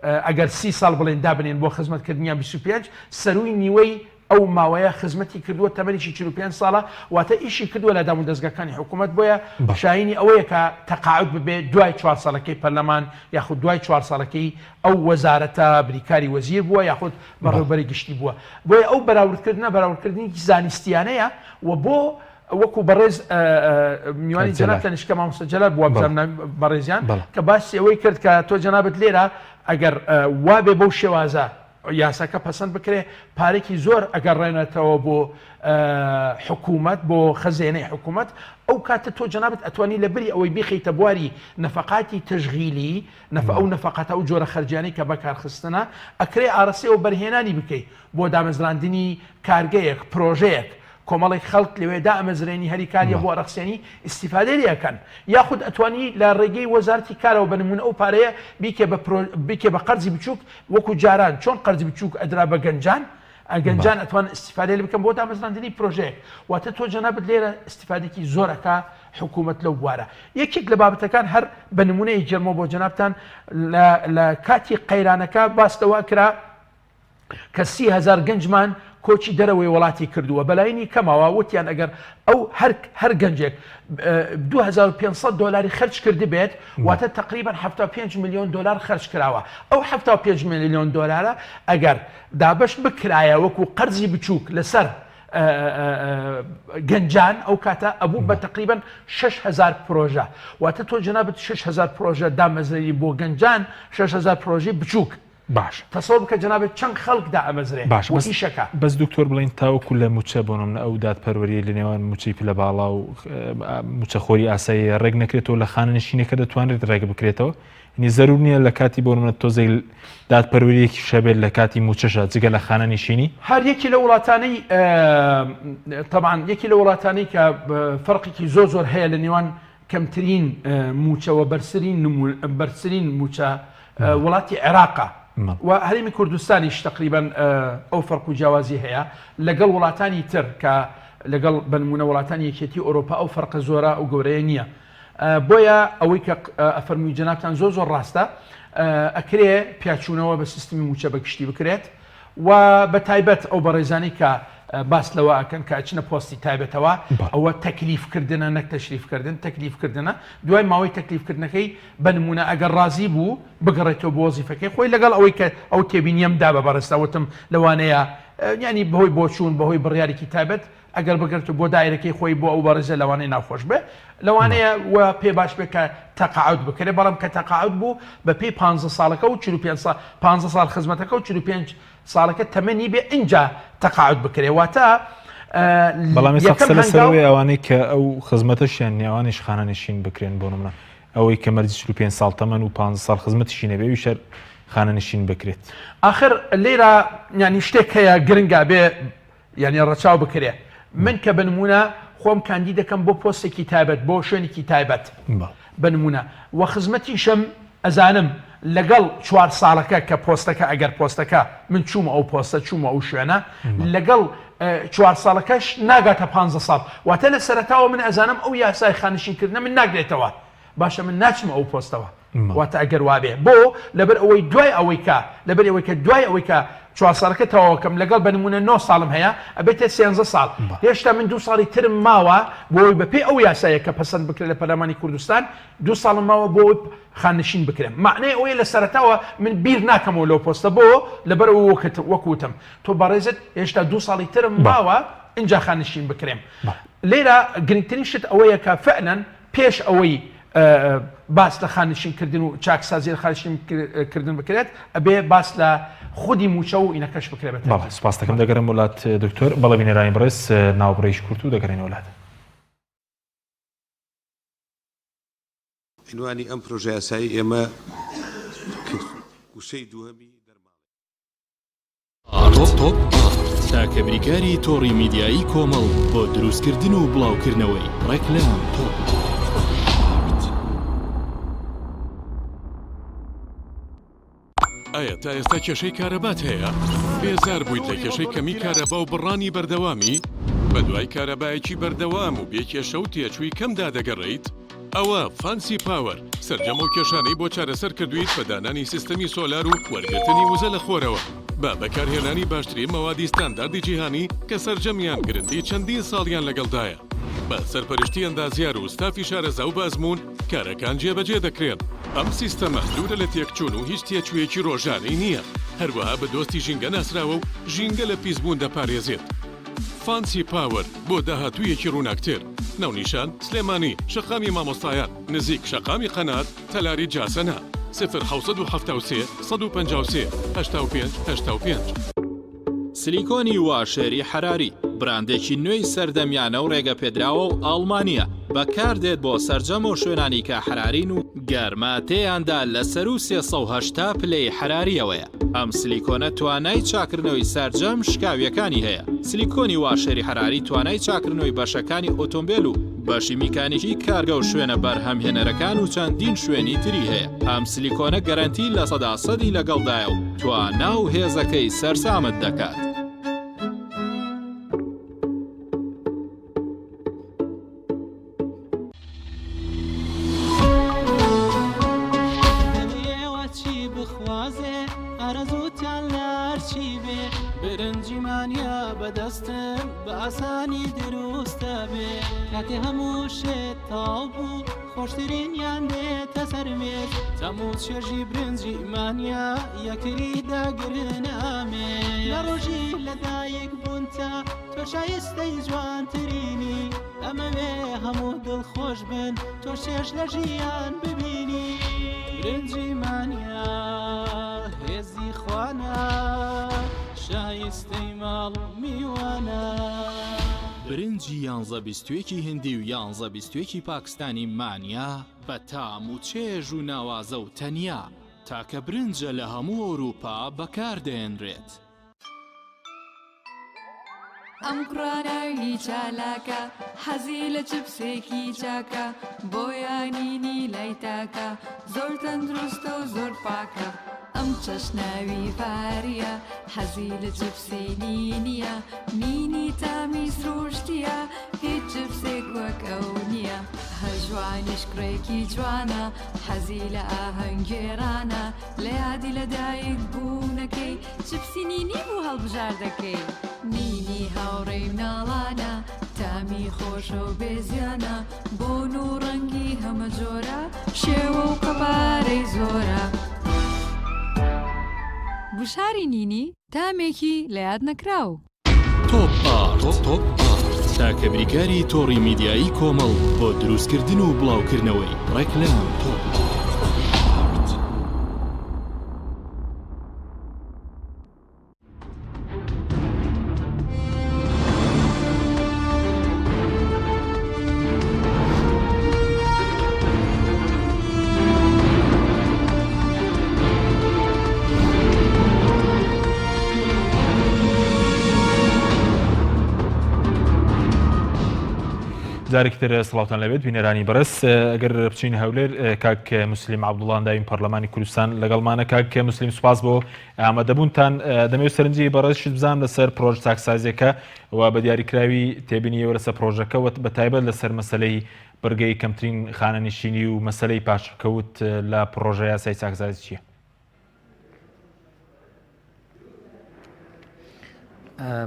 ئەگەر 30 ساڵ بڵێن دابنێن بۆ خزمەتکردنیان 25 سەروی نیوەی ئەو ماوەیە خزمەتی کردووە تەمەنیشی 45 ساڵە واتە ئیشی کردووە لە دام و دەستگاکانی حکوومەت بۆیە شاینی ئەوەیە کە تەقاعد ببێ دوای 4 ساڵەکەی پەرلەمان یاخود دوای 4 ساڵەکەی ئەو وەزارەتە بریکاری وەزیر بووە یاخود بەڕێوەبەری گشتی بووە بۆیە ئەو بەراوردکردنی زانستیانەیە و بۆ وەکو بەڕێز میوانی جەناب تەنیشکە مامۆستا جەلال بووە بزانام بەڕێزیان کە باسی ئەوەی کرد کە تۆ جەنابەت لێرە ئەگەر وابێ بەو شێوازە یاساکە پەسەند بکرێ پارێکی زۆر ئەگەڕێنێتەوە بۆ حکوومەت بۆ خەزێنەی حکوومەت ئەو کاتە تۆ جەنابەت ئەتوانی لە بری ئەوەی بخیتە بواری نەفەقاتی تەشغیلی ئەو نەفەقەتە ئەو جۆرە خەرجیانەی کە بەکارخستنە ئەکرێ ئارەسەوە بەرهێنانی بکەیت بۆ دامەزراندنی کارگەیەک پرۆژەیەک کۆمەڵێک خەڵک لەوێدا ئەمەزرێنی هەریکاریە بۆ ئەرەخسێنی ئیسیفادەی ئەەکەن یاخود ئەتوانی لە ڕێگەی وەزارەتی کارەوە بە نمونە ئەو پارەیە بیکێ بە قەرزی بچووک وەکو جاران چۆن قەرزی بچووک ئەدرا بە گەنجان ئەگەنجان ئەتوان ئیسیفادە بکەم بۆ دامەزراندنی پرۆژەیەک واتە تۆ جەنابەت لێرە ئیسیفادێکی زۆرەکە حکوومەت لەو بوارە یەکێک لە بابەتەکان هەر بە نمونەی جەرمەوە بۆ جەنابتان لە کاتی قەیرانەکە باستەوە کرا کە 30,000 گەنجمان کۆچی دەرەوەی وڵاتی کردووە بەلاینی کەماوە وتیان ئەگەر ئەو هەر گەنجێک 2500 دلاری خرج کردی بێت واتە تقریبا 75 میلیۆن دلار خرج کراوە ئەو 75 میلیۆن دلارە ئەگەر دابش بکرایە وەکو قەرزی بچووک لەسەر گەنجان ئەو کاتە ئەبوو بە تقریبا 6,000 پرۆژە واتە تۆ جەنابەت 6,000 پرۆژە دامەزری بۆ گەنجان 6,000 پرۆژی بچووک
باش
تەسەوڕ بکە جەنابەت چەند خەڵکدا ئەمەزرێ
باش
ئیشەکە
بەس دکتۆر بڵین تاوەکو لە موچە بۆنم ئەو دادپەروەریە لە نێوان موچەی پلە باڵا و موچەخۆری ئاسایی ڕێک نەکرێتەوە لە خانەنشینەکە دەتوانێت ڕێک بکرێتەوە نی زەرور نییە لە کاتی بۆنمە تۆزەی دادپەروەریەکی شەبێت لە کاتی موچەشە جگە لە خانەنشینی
هەر یەکی لە وڵاتانەی طبعاً یەکی لە وڵاتانەی کە فەرقێکی زۆر هەیە لە نێوان کەمترین موچەوە بەرزترین موچە وڵاتی عێراقە و هەرێمی کوردستانیش تقریبا ئەو فەرق و جیاوازی هەیە لەگەڵ وڵاتانی تر کە لەگەڵ بنمونە وڵاتانی یەکێتی ئەوروپا ئەو فەرقە زۆرە و گەورەیە نییە بۆیە ئەوەی کە ئەفەرمووی جەنابتان زۆر ڕاستە ئەکرێ پیاچوونەوە بە سیستمی موچە بەگشتی بکرێت و بە تایبەت ئەو بەڕێزانی کە باس لەوە ئەکەن کە ئەچنە پۆستی تایبەتەوە ئەوە تەکلیفکردنە نەک تەشریفکردن تەکلیفکردنە دوای ماوەی تەکلیفکردنەکەی بنمونە ئەگەر ڕازی بوو بگەڕێتەوە بۆ وەزیفەکەی خۆی لەگەڵ ئەوەی کە ئەو تێبینیەمدا بە بەڕێستاوتم لەوانەیە ینی بەهۆی بۆچوون بەهۆی بڕیارێکی تایبەت ئەگەر بگرێتەوە بۆ دایرەکەی خۆی بۆ ئەو بەڕێزە لەوانەیە ناخۆش بێ لەوانەیە وە پێ باش بێت کە تەقاعد بکرێ بەڵام کە تەقاعد بوو بە پێی 15 ساڵەکە و 15 ساڵ خزمەتەکە و 45 ساڵەکە تەمەنی بێ اینجا تەقاعد بکرێ واتە
بەڵام سەقسە لەسەرەوەی ئەوانەی کە ئەو خزمەتەشیان نیاوانیش خانەنشین بکرێن بۆ نمونە ئەوەی کە مەرجی 45 ساڵ تەمەن و 15 ساڵ خزمەتیشی نەبێ ویشەر خانەنشین بکرێت
آخر لێرە ینی شتێک هەیە گرنگا بێ ینی ڕەچاو بکرێ من کە بنمونە خۆم کاندی دەکەم بۆ پۆستێکی تایبەت بۆ شوێنێکی تایبەت بنمونە و خزمەتیشم ئەزانم لەگەڵ 4 ساڵەکە کە پۆستەکە ئەگەر پۆستەکە من چوومە ئەو پۆستە چوومە ئەو شوێنە لەگەڵ 4 ساڵەکەش ناگاتە 15 ساڵ واتە لە سەرەتاوە من ئەزانم ئەو یاسای خانشینکردنە من ناگرێتەوە باشە من ناچمە ئەو پۆستەوە واتە ئەگەر وابێ بۆ لەبەر ئەوەی دوای ئەوەی کە لەبەر ئەوەی کە دوای ئەوەی کە 4 ساڵەکە تەواوکەم لەگەڵ بنمونە 9 ساڵم هەیە ئەبێتە 13 ساڵ هێشتا من 2 ساڵی ترم ماوە بۆی بەپێی ئەو یاسایە کە پەسەند بکرێت لە پەرلەمانی کوردستان 2 ساڵم ماوە بۆ خانشین بکرێم معنەی ئەوەیە لە سەرەتاوە من بیر ناکەمەوە لەو پۆستە بۆ لەبەر ئەو وەکوتم تۆ بەڕێزت هێشتا 2 ساڵی ترم ماوە اینجا خانشین بکرێم لێرە گرنگترین شت ئەوەیە کە فعلاً پێش ئەوەی باس لە خانشینکردن و چاکسازی لە خانشینکردن بکرێت ئەبێ باس لە خودی موچە و ئینەکەش بکرێت
بەڵێ سوپاس دەکەم دەگەرم وڵات دکتۆر بەڵێ بینەرانی بەڕێز ناوبڕێژ کورت و دەگەڕێنە وڵات
عنوانی ئەم پرۆژە یاسایی ئێمە وشەی دووهەمی
تۆپ تاکە بریکاری تۆڕی میدیایی کۆمەڵ بۆ دروستکردن و بڵاوکردنەوەی ڕێکلام تۆپ ئایا تا ئێستا کێشەی کارەبات هەیە؟ بێزار بوویت لە کێشەی کەمی کارەبا و بڕانی بەردەوامی؟ بە دوای کارەبایەکی بەردەوام و بێکێشە و تێچووی کەمدا دەگەڕێیت؟ ئەوە فانسی پاوەر سەرجەم و کێشانەی بۆ چارەسەر کردویت بە دانانی سیستەمی سۆلار و وەرگرتنی وزە لە خۆرەوە بە بەکارهێنانی باشترین مەوادی ستانداردی جیهانی کە سەرجەمیان گرنتی چەندین ساڵیان لەگەڵدایە بە سەرپەرشتی ئەندازیار و ستافی شارەزا و بازمون کارەکان جێبەجێ دەکرێن ئەم سیستەمە دوورە لە تێکچوون و هیچ تێچوویەکی ڕۆژانەی نییە هەروەها بە دۆستی ژینگە ناسراوە و ژینگە لە پیسبوون دەپارێزێت فانسی پاوەر بۆ داهاتوویەکی ڕووناکتر ناونیشان سلێمانی شەقامی مامۆستایان نزیک شەقامی قەنات تەلاری جاسەنا 1970 153 85 85
سلیکۆنی واشێری حەراری براندێکی نوێی سەردەمیانە و ڕێگە پێدراوە و ئاڵمانیە بەکاردێت بۆ سەرجەم و شوێنانی کە حەرارین و گەرماتەیاندا لەسەر و 380 پلەی حەراریەوەیە ئەم سلیکۆنە توانای چاکردنەوەی سەرجەم شکاویەکانی هەیە سلیکۆنی واشێری حەراری توانای چاکردنەوەی بەشەکانی ئۆتۆمبیل و بەشی میکانیکی کارگە و شوێنە بەرهەمهێنەرەکان و چەندین شوێنی تری هەیە ئەم سلیکۆنە گەرانتی لە 100% لەگەڵدایە و توانا و هێزەکەی سەرسامت دەکات
برنجیمانیا بەدەستم بە ئاسانی دروستە بێ کاتێ هەموو شێت تاو بوو خۆشترینیان دێتە سەرمێت تەموو چێژی برنجیمانیا یەکتری داگرنامێ لە ڕۆژی لەدایک بوون تا تۆ شایستەی جوانترینی ئەمەوێ هەموو دڵخۆش بن تۆ شێش لە ژیان ببینی برنجیمانیا هێزی خوانە شایستەی ماڵ میوانە
برنجی 11 هندی و 11 پاکستانی مانیا بە تام و چێژ و ناوازە و تەنیا تاکە برنجە لە هەموو ئەوروپا بەکاردێنرێت
ئەم کوڕانەوی چالاکە حەزی لە چپسێکی چاکە بۆ یانینی لای تاکە زۆر تەندروستە و زۆر پاکە ئەم چەشناوی پاریە حەزی لە جبسەی نینیە نینی تامی سروشتیە هیچ جبسێک وەک ئەو نییە هەژوانیش کوڕێکی جوانە حەزی لە ئاهەنگێرانە لە یادی لەدایک بوونەکەی جبسی نینی بوو هەڵبژار دەکەی نینی هاوڕێی مناڵانە تامی خۆشە و بێزیانە بۆن و ڕەنگی هەمە جۆرە شێوە و قەبارەی زۆرە وشاری نینی تامێکی لە یاد نەکراو
تۆپ ئارت تاکە بریکاری تۆڕی میدیایی کۆمەڵ بۆ دروستکردن و بڵاوکردنەوەی ڕێکلام تۆپ
جارێکتر سڵاوتان لەبێت بینەرانی بەڕێز ئەگەر بچین هەولێر کاک مسلیم عەبدوڵڵا داوین پەرلەمانی کوردستان لەگەڵمانە کاک مسلیم سوپاس بۆ ئامادەبوونتان دەمەوێت سەرنجی بەڕێزشت بزانم لەسەر پرۆژە چاکسازیەکە و بە دیاریکراوی تێبینیەوە لەسەر پرۆژەکە بە تایبەت لەسەر مەسەلەی بەرگەی کەمترین خانەنشینی و مەسەلەی پاشکەوت لە پرۆژە یاسای چاکسازی چییە؟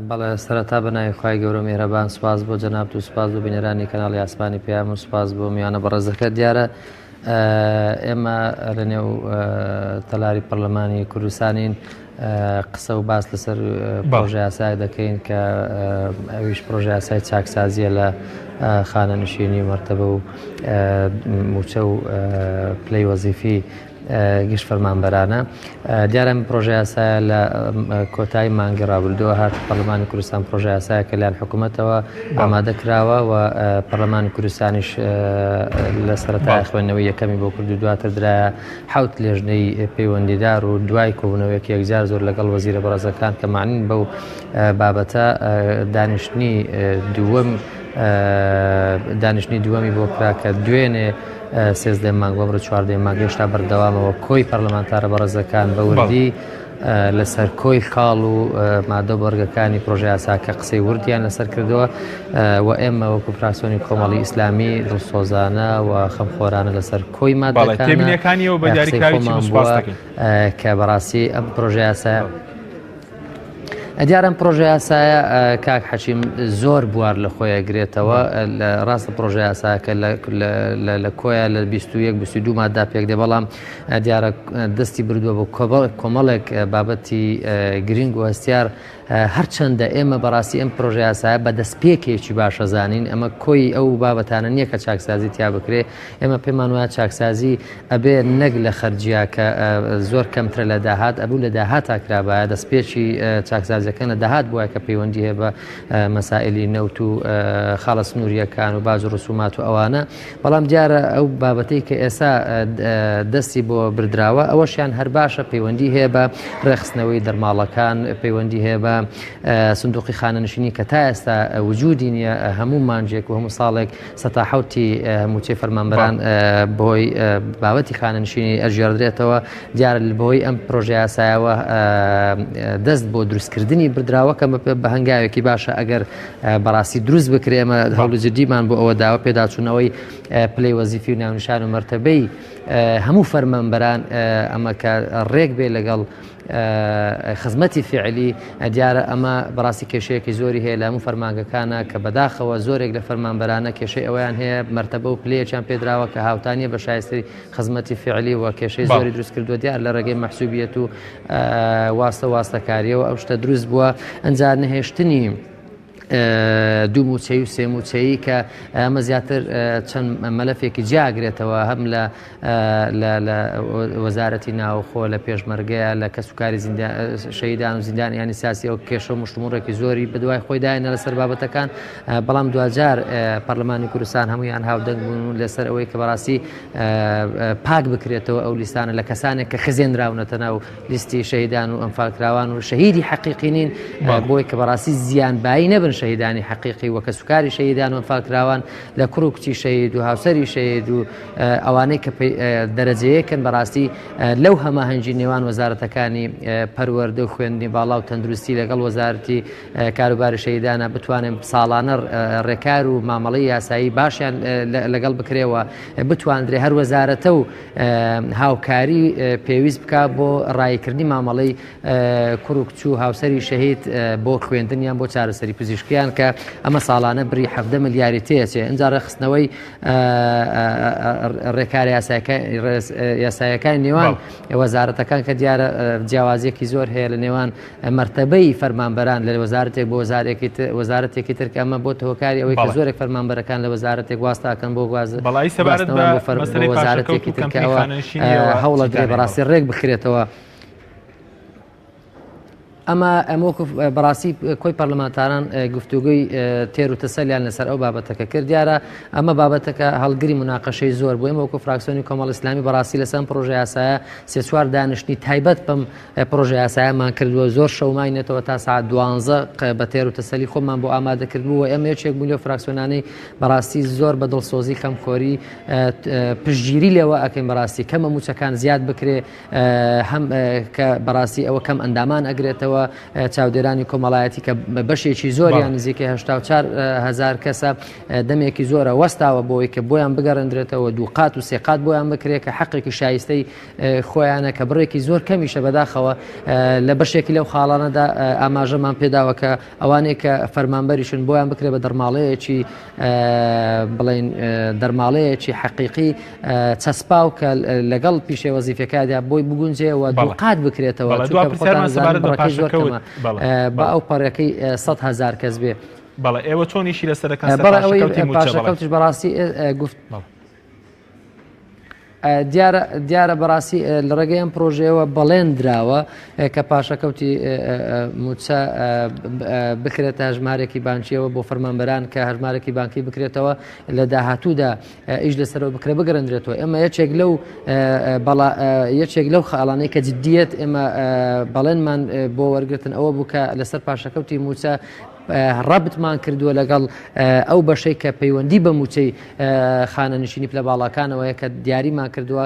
بەڵێ سەرەتا بەناوی خوای گەورە میهرەبان سوپاس بۆ جەناب و سوپاس بۆ بینەرانی کەناڵی ئاسمانی پێیام و سوپاس بۆ میوانە بەڕێزەکە دیارە ئێمە لە نێو تەلاری پەرلەمانی کوردستانین قسە و باس لەسەر پرۆژە یاسای دەکەین کە ئەویش پرۆژە یاسای چاکسازیە لە خانەنشینی مەرتەبە و موچە و پلەی وەزیفی گشت فەرمانبەرانە دیارە پرۆژە یاسایە لە کۆتایی مانگی ڕابردووە هات پەرلەمانی کوردستان پرۆژە یاسایە کە لایەن حکوومەتەوە ئامادە کراوە و پەرلەمانی کوردستانیش لە سەرەتای خوێندنەوەی یەکەمی بۆ کرد و دواتر درایە حەوت لێژنەی پەیوەندیدار و دوای کۆبوونەوەیەکی یەکجار زۆر لەگەڵ وەزیرە بەڕێزەکان کە معنین بەو بابەتە دانیشتنی دووەمی بۆ کرا کە دوێنێ 13 مانگ بەمرە 14 مانگ هێشتا بەردەوامەوە کۆی پەرلەمانتارە بەڕێزەکان بە وردی لەسەر کۆی خاڵ و مادە بەرگەکانی پرۆژە یاساکە قسەی وردیان لەسەر کردووە و ئێمە وەکو فراکسیۆنی کۆمەڵی ئیسلامی دڵسۆزانە و خەمخۆرانە لەسەر کۆی
مادەکانیەوە بە دیاریکراوی
کە بەڕاستی ئەم پرۆژە یاسایە دیارم پرۆژە یاسایە کاک حەشیم زۆر بوار لە خۆیە گرێتەوە ڕاستە پرۆژە یاساکە لە کۆیە لە 21-22 مادە پێک دێ بەڵام دیارە دەستی بردووە بۆ کۆمەڵێک بابەتی گرنگ و هەستیار هەرچەندە ئێمە بەڕاستی ئەم پرۆژە یاسایە بە دەستپێکێکی باشە زانین ئەمە کۆی ئەو بابەتانە نییە کە چاکسازی تیا بکرێ ئێمە پێمان وایە چاکسازی ئەبێ نەک لە خەرجیا کە زۆر کەمترە لە داهات ئەبوو لە داهات تاکرابایە دەستپێکی چاکسازیەکە لە داهات بووە کە پەیوەندی هەیە بە مەسائلی نەوت و خاڵە سنووریەکان و باج و ڕسومات و ئەوانە بەڵام دیارە ئەو بابەتەی کە ئێستا دەستی بۆ بردراوە ئەوەشیان هەر باشە پەیوەندی هەیە بە ڕێخستنەوەی دەرماڵەکان پەیوەندی هەیە بە سندوقی خانەنشینی کە تا ئێستا وجودی نییە هەموو مانجێک و هەموو ساڵێک سەتا حەوتی هەمووچەی فەرمانبەران بۆی بابەتی خانەنشینی ئەژێردرێتەوە دیارە بۆی ئەم پرۆژە یاسایەوە دەست بۆ دروستکردنی بردراوە کە بە هەنگاوێکی باشە ئەگەر بەڕاستی دروست بکرێ ئێمە هەوڵی جدیمان بۆ ئەوە داوە پێداچوونەوەی پلەی وەزیفی و ناونیشان و مەرتەبەی هەموو فەرمانبەران ئەمە کە ڕێک بێ لەگەڵ خزمەتی فعلی دیارە ئەمە بەڕاستی کێشەیەکی زۆری هەیە لە هەموو فەرمانگەکانە کە بەداخەوە زۆرێک لە فەرمانبەرانە کێشەی ئەویان هەیە مەرتەبە و پلەیەکیان پێدراوە کە هاوتانیە بە شایستەی خزمەتی فعلی و کێشەی زۆری دروست کردووە دیار لە ڕێگەی مەحسوبیەت و واستەکاریەوە ئەو شتە دروست بووە ئەنجار نەهێشتنی دوو موچەی و سێ موچەیی کە ئەمە زیاتر چەند مەلەفێکی جیاگرێتەوە هەم لە وەزارەتی ناوخۆ لە پێشمەرگەیە لە کەسوکاری شەیدان و زیندانیانی سیاسی ئەو کێشە و مشتموڕێکی زۆری بەدوای خۆی داینە لەسەر بابەتەکان بەڵام دوجار پەرلەمانی کوردستان هەمویان هاودەنگ بوون لەسەر ئەوەی کە بەڕاستی پاک بکرێتەوە ئەو لیستانە لە کەسانێک کە خزێنراونەتە ناو لیستی شەیدان و ئەمفالکراوان و شەهیدی حەقیقینین بۆی کە بەڕاستی زیانبایی نەبن شەهیدانی حەقیقی وەکە سوکاری شەهیدان و ئەنفالکراوان لە کوڕ و کچی شەهید و هاوسەری شەهید و ئەوانەی کە دەرەجەیەکەن بەڕاستی لەو هەماهەنگی نێوان وەزارەتەکانی پەروەردە و خوێندنی باڵا و تەندروستی لەگەڵ وەزارەتی کاروباری شەهیدانە بتوانێت ساڵانە ڕێکار و مامەڵەی یاسایی باشیان لەگەڵ بکرێەوە بتواندرێ هەر وەزارەتە و هاوکاری پێویست بکە بۆ ڕایکردنی مامەڵەی کوڕ و کچ و هاوسەری شەهید بۆ خوێندنیان بۆ چارەسەری پزیشکیان کە ئەمە ساڵانە بری 7 ملیاری تێچێ ئەجا ڕێخستنەوەی ڕێکار یاسایەکان نێوان وەزارەتەکان کە دیارە جیاوازیەکی زۆر هەیە لە نێوان مەرتەبەی فەرمانبەران لە وەزارەتێک بۆ وەزارەتێکی تر کە ئەمە بۆ هۆکاری ئەوەی کە زۆرێک فەرمانبەرەکان لە وەزارەتێک واستاکەن بۆ وەزارەتێکی تر کە ئەوە هەوڵە درێ بەڕاستی ڕێک بخرێتەوە. ئەمە ئەمۆکو بەڕاستی کۆی پەرلەمانتاران گفتوگوی تێر و تەسەلیان لەسەر ئەو بابەتەکە کرد دیارە ئەمە بابەتەکە هەڵگری مناقەشەی زۆر بوو ئێمەوەکو فراکسیۆنی کۆمەڵ ئیسلامی بەڕاستی لەسەر پرۆژە یاسایە 3-4 دانیشتنی تایبەت بەم پرۆژە یاسایەمان کردووە زۆر شەوماینێتەوە تا ساعت 12 بە تێر و تەسەلی خۆمان بۆ ئامادەکردبووە ئێمە یەکێک بوو لە فراکسیۆنانەی بەڕاستی زۆر بە دڵسۆزی کەمخۆری پشتگیری لێوە ئەکەین بەڕاستی کەمە موچەکان زیاد بکرێ هەم کە بەڕاستی ئەوە کەم ئەندامان ئەگرێتەوە چاودێرانی کۆمەڵایەتی کە بەشێکی زۆریان نزیکە 84,000 کەسە دەمێکی زۆرە وەستاوە بۆی کە بۆیان بگەڕێنرێتەوە 2 قات و 3 قات بۆیان بکرێت کە حەقێکی شایستەی خۆیانە کە بڕێکی زۆر کەمیشە بەداخەوە لە بەشێکی لەو خاڵانەدا ئاماژەمان پێداوە کە ئەوانەیە کە فەرمانبەریشن بۆیان بکرێت بە دەرماڵەیەکی بڵێن دەرماڵەیەکی حەقیقی چەسپاو کە لەگەڵ پیشێ وەزیفەکاندا بۆی بگونجێەوە 2 قات بکرێتەوە بە ئەو پەڕەکەی 100,000 کەس بێ.
بەڵێ ئێوە چۆنیشی لەسەرەکەن
پاشەکەوتش بەڕاستی گفت دیارە بەڕاستی لە ڕێگەیان پرۆژەیەوە بەڵێن دراوە کە پاشەکەوتی موچە بکرێتە هەژمارێکی بانکیەوە بۆ فەرمانبەران کە هەژمارێکی بانکی بکرێتەوە لە داهاتوودا ئیش لەسەرەوە بکرێ بگەڕێنرێتەوە. ئێمە یەکێک لەو خاڵانەی کە جددیەت ئێمە بەڵێنمان بۆ وەرگرتن ئەوە بوو کە لەسەر پاشەکەوتی موچە ڕەبتمان کردووە لەگەڵ ئەو بەشەی کە پەیوەندی بە موچەی خانەنشینی پلە باڵاکانەوەیە کە دیاریمان کردووە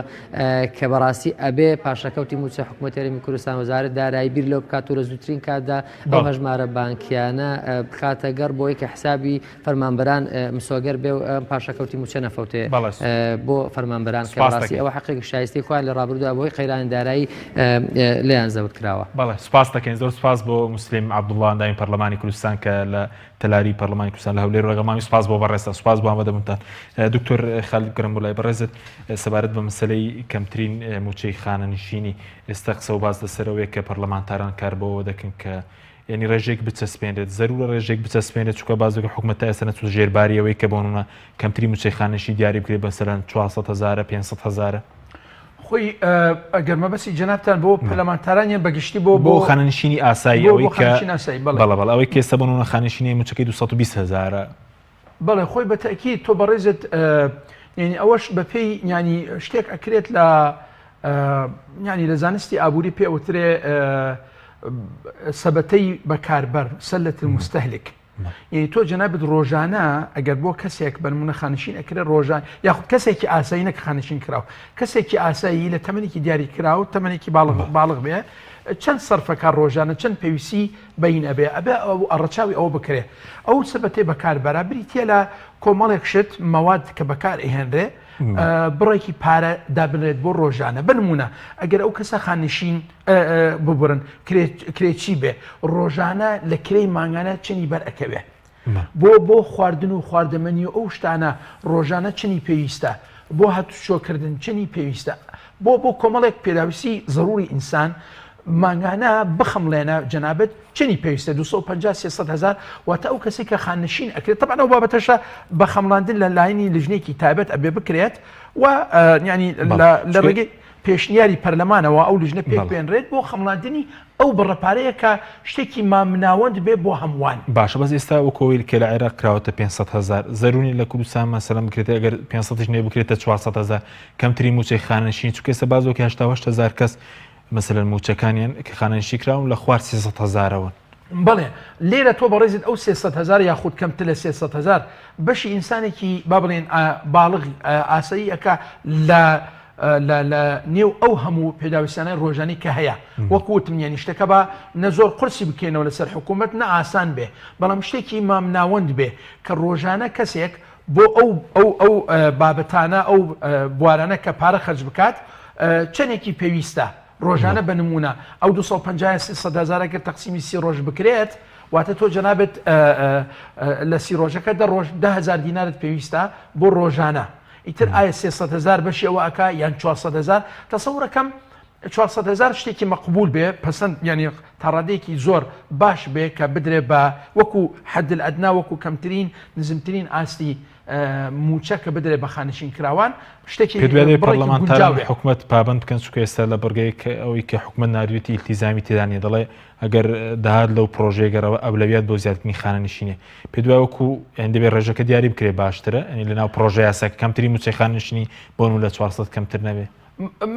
کە بەڕاستی ئەبێ پاشەکەوتی موچە حکوومەتی هەرێمی کوردستان وەزارەت دارایی بیر لەو بکات و لە زووترین کاتدا ئەو هەژمارە بانکیانە بخاتە گەڕ بۆی کە حسابی فەرمانبەران مسۆگەر بێ و پاشەکەوتی موچە نەفەوتێ بۆ فەرمانبەران کە بەڕاستی ئەوە حەقێکی شایستی خۆیان لە ڕابردوودا بۆی قەیرانی دارایی لێیان زەوت کراوە.
بەڵێ سوپاس دەکەین زۆر سوپاس بۆ مسلیم عەبدوڵڵا ئەندامی پەرلەمانی کوردستان کە لە تەلاری پەرلەمانی کوردستان لە هەولێر ڕێگەمامی سوپاس بۆ بەڕێستە سوپاس بۆ ئامادەبوونتان. دکتۆر خالید گەرەمبوولای بەڕێزت سەبارەت بە مەسەلەی کەمترین موچەی خانەنشینی ئێستا قسە و باز لەسەرەوەیە کە پەرلەمانتاران کار بەوە دەکەن کە ینی ڕێژێک بچەسپێنرێت زەرورە ڕێژێک بچەسپێنێت چونکە بازێک حکوومەتە ئێستا نەچوو ژێرباریەوەی کە بۆنە کەمترین موچەی خانەنشین دیاری بکرێت بەسەرەن 400,000 500,000
خۆی ئەگەر مەبەستی جەنابتان بۆ پەرلەمانتارانیان بەگشتی بۆ
خانەنشینی ئاسایی ئەوەی بەڵێ ئەوەی کە ئێستا بۆنە خانەنشینی موچەکەی 220,000
بەڵێ خۆی بەتەکی تۆ بەڕێزت ینی ئەوەش بەپێی ینی شتێک ئەکرێت لە ینی لە زانستی ئابووری پێوترێ سەبەتەی بەکاربەر سەلەت المستهلك. یعنی تۆ جەنابەت ڕۆژانە ئەگەر بۆ کەسێک بەنمونە خانشین ئەکرێت ڕۆژان یاخود کەسێکی ئاسایی نەکە خانشین کراوە کەسێکی ئاسایی لە تەمەنێکی دیاری کراوە تەمەنێکی باڵغ بێ چەند سەرفەکە ڕۆژانە چەند پێویستی بەین ئەبێ ئەڕەچاوی ئەوە بکرێ ئەو سەبەتەی بەکاربەرە بریتە لە کۆمەڵێک شت مەواد کە بەکار ئێهێنرێ بڕێکی پارە دابنێت بۆ ڕۆژانە بنمونە ئەگەر ئەو کەسە خانشین ببرن کرێکی بێ ڕۆژانە لە کرەی مانگانە چنی بەر ئەکەوێ بۆ خواردن و خواردەمەنی و ئەو شتانە ڕۆژانە چنی پێویستە بۆ هاتوچۆکردن چنی پێویستە بۆ کۆمەڵێک پێداویستی ضروری ئینسان مانگانە بخەمڵێنە جەنابەت چنی پێویستە 250,000 واتە ئەو کەسی کە خانشین ئەکرێت طبعا ئەو بابەتەشە بە خەمڵاندن لە لایەنی لژنێکی تایبەت ئەبێ بکرێت و ینی لە ڕێگەی پێشنیاری پەرلەمانەوە ئەو لژنە پێک بێنرێت بۆ خەمڵاندنی ئەو بڕەپارەیە کە شتێکی مامناوەند بێ بۆ هەمووان.
باشە بەس ئێستا وەکۆویل کە لە عێراق کراوەتە 500,000 زەرونی لە کوردستان مەسەلەن بکرێت ئەگەر 500 نێ بکرێتە 400,000 کەمترین موچەی خانەنشین چونکە ئێستا بازۆکە 8,000 کەس مەسەلەن موچەکانیان کە خانەنشین کراون لە خوار 300,000ەوە
بەڵێ لێرە تۆ بەڕێزت ئەو 300,000 یاخود کەمتر لە 300,000 بەشی ئینسانێکی با بڵێن باڵغ ئاسایی ئەکا لە نێو ئەو هەموو پێداویستانەی ڕۆژانی کە هەیە وەکوتم یانی شتەکە بە نە زۆر قرسی بکەینەوە لەسەر حکوومەت نە ئاسان بێ بەڵام شتێکی مام ناوەند بێ کە ڕۆژانە کەسێک بۆ ئەو بابەتانە ئەو بوارانە کە پارە خەرج بکات چەندێکی پێویستە ڕۆژانە بە نمونە ئەو 250,000 گەر تەقسیمی 30 ڕۆژ بکرێت واتە تۆ جەنابەت لە 30 ڕۆژەکە 10,000 دینارت پێویستە بۆ ڕۆژانە ئیتر ئایا 300,000 بەشی ئەوە ئەکا یان 400,000 تەسەورەکەم 400,000 شتێکی مەقبول بێ پەسەند ینی تاڕادەیەکی زۆر باش بێ کە بدرێ بە وەکو حەد ئەدنا وەکو کەمترین نزمترین ئاستی موچە کە بدرێ بە خانشین کراوان شتێکی
پەرلەمانتاران حکوومەت پابند بکەن چونکە ئێستا لە بەرگەی ئەوەی کە حکوومەت ناردوێتی ئیلتیزامی تێدانێ دەڵێ ئەگەر داهات لەو پرۆژێگەرەوە ئەولەویات بۆ زیادکردنی خانەنشینێ پێ دوای وەکو هەندێ ڕێژەکە دیاری بکرێ باشترە ئەنی لەناو پرۆژە یاساکە کەمتری موچەی خانەنشینی بۆ لە 400 کەمتر نەبێ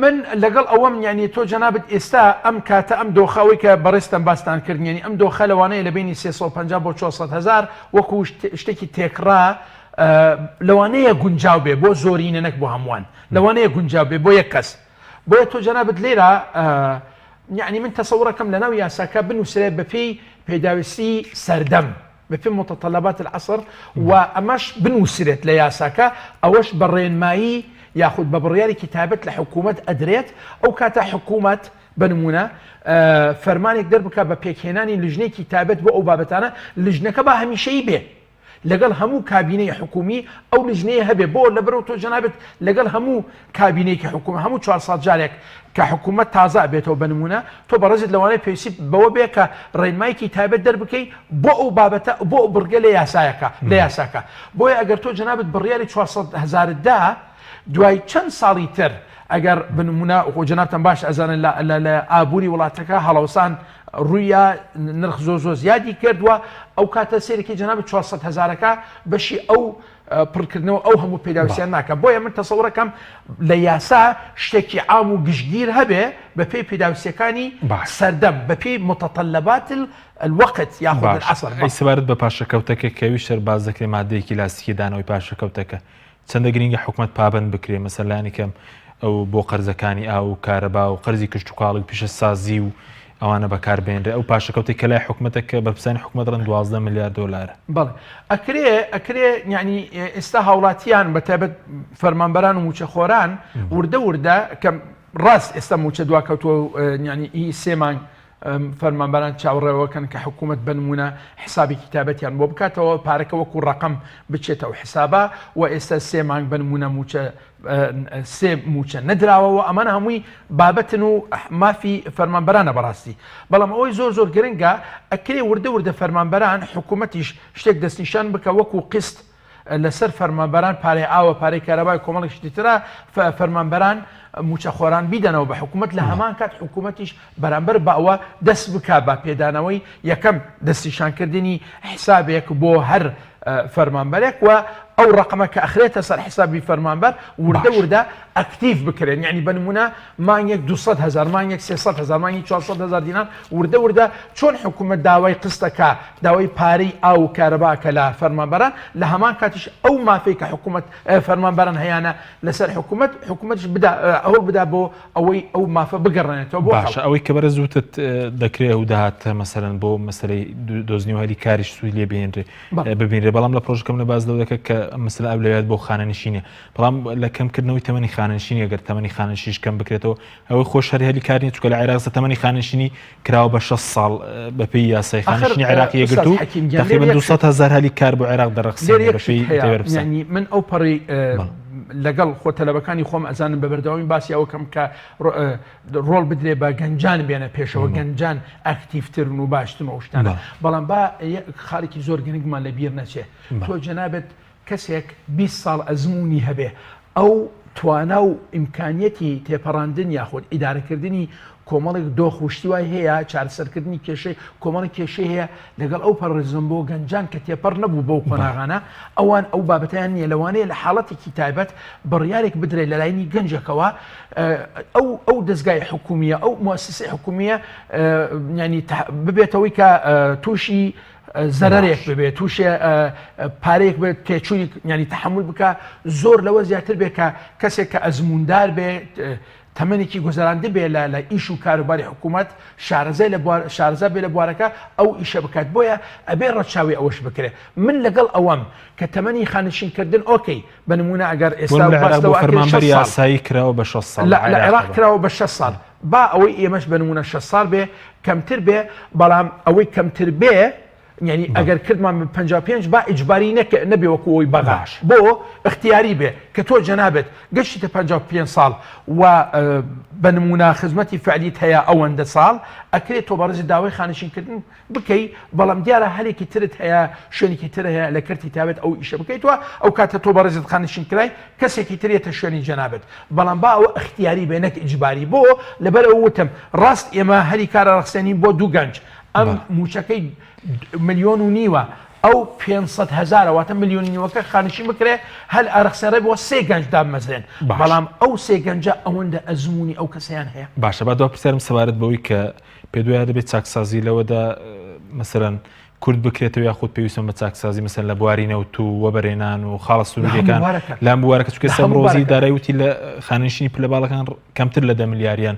من لەگەڵ ئەوەم یعنی تۆ جەنابەت ئێستا ئەم کاتە ئەم دۆخەوەی کە بەڕێستم باستان کردنیانی ئەم دۆخە لەوانەیە لە بینی 350 بۆ 400,000 وەکو شتێکی تێکڕا لەوانەیە گونجاو بێ بۆ زۆرینە نەک بۆ هەمووان لەوانەیە گونجاو بێ بۆ یەک کەس بۆیە تۆ جەنابەت لێرە یعنی من تەسەورەکەم لەناو یاساکە بنووسرێت بە پێی پێداویستی سەردەم بە پێی متطلبات العصر و ئەمەش بنووسرێت لە یاساکە ئەوەش بە ڕێنمایی یاخود بە بڕیاری تایبەت لە حکوومەت ئەدرێت ئەو کاتە حکوومەت بنمونە فەرمانێک دەربکە بە پێکهێنانی لژنێکی تایبەت بۆ ئەو بابەتانە لژنەکە بە هەمیشەیی بێ لەگەڵ هەموو کابینەی حکومی ئەو لژنەیە هەبێ بۆ لەبەرەوە تۆ جەنابەت لەگەڵ هەموو کابینەیەکی حکومە هەموو 400 جارێک کە حکوومەت تازە بێتەوە بنمونە تۆ بەڕێزت لەوانەیە پێویستی بەوە بێ کە ڕێنمایەکی تایبەت دەربکەی بۆ ئەو بابەتە بۆ ئەو بڕگە لە یاساکە بۆیە ئەگەر تۆ جەنابەت بڕیاری 400,000 دا دوای چەند ساڵی تر ئەگەر بنمونە خۆ جەنابتان باش ئەزانن لە ئابووری وڵاتەکە هەڵەوسان ڕوویە نرخ زۆر زیادی کردووە ئەو کاتە سێرەکی جەنابەت 400,000ەکە بەشی ئەو پڕکردنەوە ئەو هەموو پێداویستیان ناکە بۆیە من تەسەورەکەم لە یاسا شتێکی عام و گشتگیر هەبێ بە پێی پێداویستیەکانی سەردەم بە پێی متطلبات الوقت یاخود العصر
سەبارەت بە پاشەکەوتەکە کەوی شەر باز دەکرێت مادەیەکی لاستیکی دانەوەی پاشەکەوتەکە چەندە گرنگە حکوومەت پابند بکرێ مەسەلانی کەم ئەو بۆ قەرزەکانی ئاو و کارەبا و قەرزی کشت و کاڵی پیشە سازی و ئەوانە بەکاربێنرێ ئەو پاشەکەوتی کە لای حکوومەتەکە بە پسانی حکوومەت ڕەن 12 میلیارد دۆلارە
بەڵێ ئەکرێ یعنی ئێستا هاوڵاتیان بە تایبەت فەرمانبەران و موچەخۆران وردە کە ڕاست ئێستا موچە دواکەوتووە ینی ئی 3 مانگ فەرمانبەران چاوەڕێوەکەن کە حکوومەت بنمونە حسابی کتابەتیان بۆ بکاتەوە پارەکە وەکو ڕقم بچێتەوە حسابە و ئێستا 3 مانگ بنمونە سێ موچە نەدراوەوە ئەمانە هەمووی بابەتن و مافی فەرمانبەرانە بەڕاستی بەڵام ئەوەی زۆر گرنگە ئەکرێ وردە فەرمانبەران حکوومەتیش شتێک دەستنیشان بکە وەکو قست لەسەر فەرمانبەران پارەی ئاوە پارەی کارەبای کۆمەڵێکی ترە فەرمانبەران موچەخۆران بیدەنەوە بە حکوومەت لە هەمان کات حکوومەتیش بەرامبەر بەوە دەست بکە بە پێدانەوەی یەکەم دەستنیشانکردنی حسابێک بۆ هەر فەرمانبەرێک و ئەو ڕقمە کە ئەخرێتە سەر حسابی فەرمانبەر وردە ئەکتیڤ بکرێن یعنی بنمونە مانگێک 200,000 مانگێک 300,000 مانگی 400,000 دینار وردە چۆن حکوومەت داوای قستەکە داوای پارەی ئاو کارەباکە لە فەرمانبەران لە هەمان کاتیش ئەو مافەی کە حکوومەت فەرمانبەران هەیەە لەسەر حکوومەتش ئەوە بدا بۆ ئەوەی ئەو مافە بگەڕێنێتەوە بۆ
باش ئەوەی کە بەرە زووتت دەکرێت و داهاتە مەسەرەن بۆ مەسەرەی دۆزنیوەری کاریش سوی لێ ببینرێ بەڵام لە پرۆژەکەم لە باز دەکە کە مەسەلە ئەولەویات بۆ خانەنشینە بەڵام لە کەمکردنەوەی تەمەنی خانەنشینی ئەگەر تەمەنی خانەنشینیش کەم بکرێتەوە ئەوەی خۆش هەری کاری چونکە لە عێراق تەمەنی خانەنشینی کراوە بە 6 ساڵ بەپێی یاسای خانەنشینی عێراقی یەگرت و تقریبا 200,000 هەلی کار بۆ عێراق دەرەخسێنێ
یعنی من ئەو پەڕی لەگەڵ خۆتەلەبەکانی خۆم ئەزانم بە بەردەوامی باسی ئەوکەم کە ڕۆڵ بدرێ بە گەنجان بێنە پێشەوە گەنجان ئەکتیڤترن و باشتن و شتانە بەڵام با خاڵێکی زۆر گرنگمان لە بیر نەچێ تۆ جەنابەت کەسێک 20 ساڵ ئەزمموی هەبێ ئەو توانە و ئیمکانیەتی تێپەڕاندن یاخود ئیدارەکردنی کۆمەڵێک دۆخشتی وای هەیە چارەسەرکردنی کێشەی کۆمەڵی کێشەی هەیە لەگەڵ ئەو پەڕێزم بۆ گەنجان کە تێپەڕ نەبوو بەو قۆناغانە ئەوان ئەو بابەتیان نیە لەوانەیە لە حاڵەتێکی تایبەت بڕیارێک بدرێت لە لایەنی گەنجەکەوە ئەو دەستگای حکومیە ئەو مؤسسەی حکومیە ینی ببێتەوەی کە تووشی زەرەرێک ببێت تووشێ پارەیەک بێت تێچووی ینی تحمل بکە زۆر لەوە زیاتر بێت کە کەسێک کە ئەزموندار بێت تەمەنێکی گوزەرانده بێ لە ئیش و کاروباری حکوومەت شارەزا بێ لە بوارەکە ئەو ئیشە بکات بۆیە ئەبێ ڕەچاوی ئەوەش بکرێت من لەگەڵ ئەوەم کە تەمەنی خانشینکردن ئۆکەی بە نمونە ئەگەر ئێستا
فەرمانبەری یاسایی کراوە بە 6 ساڵ
لە عێراق کراوە بە 6 ساڵ با ئەوەی ئێمەش بە نمونە 6 ساڵ بێ کەمتر بێ بەڵام ئەوەی کەمتر بێ یعنی ئەگەر کردمان 55 با ئیجباری نەبێ وەکو ئەوی بەغاش بۆ اختیاری بێ کە تۆ جەنابێت گەشتیتە 55 ساڵ و بە نمونە خزمەتی فعلیت هەیە ئەوەندە ساڵ ئەکرێت تۆ بەڕێزی داوای خانشینکردن بکەی بەڵام دیارە هەرێکی ترت هەیە شوێنێکی تر هەیە لە کردی تابێت ئەو ئیشە بکەیتەوە ئەو کاتە تۆ بەڕێزت خانشین کرای کەسێکی ترێتە شوێنی جەنابێت بەڵام با ئەوە اختیاری بێ نەک ئیجباری بۆ لەبەر ئەو وتم ڕاست ئێمە هەری کارە ڕخسێنین بۆ دوو گەنج ئەم موچەکەی 1.5 ملیۆن ئەو 500,000 واتە 1.5 ملیۆنەکە خانشین بکرێ هەل ئارەخسەرە بۆ 3 گەنج دامەزرێن بەڵام ئەو 3 گەنجە ئەوەندە ئەزمموی ئەو کەسیان هەیە
باشە با دو پرسیارم سەبارەت بەوەی کە پێ دوایە دەبێت چاکسازی لەوەدا مەسەرەن کورد بکرێتەوە یاخود پێویستم بە چاکسازی مەسەن لە بوارینەوت و وەبەرێنان و خاڵە سروودەکان لام بوارەکە چونکە سەمڕۆزی دارایی وتی لە خانشینی پلە باڵەکان کەمتر لە 10 ملیاریان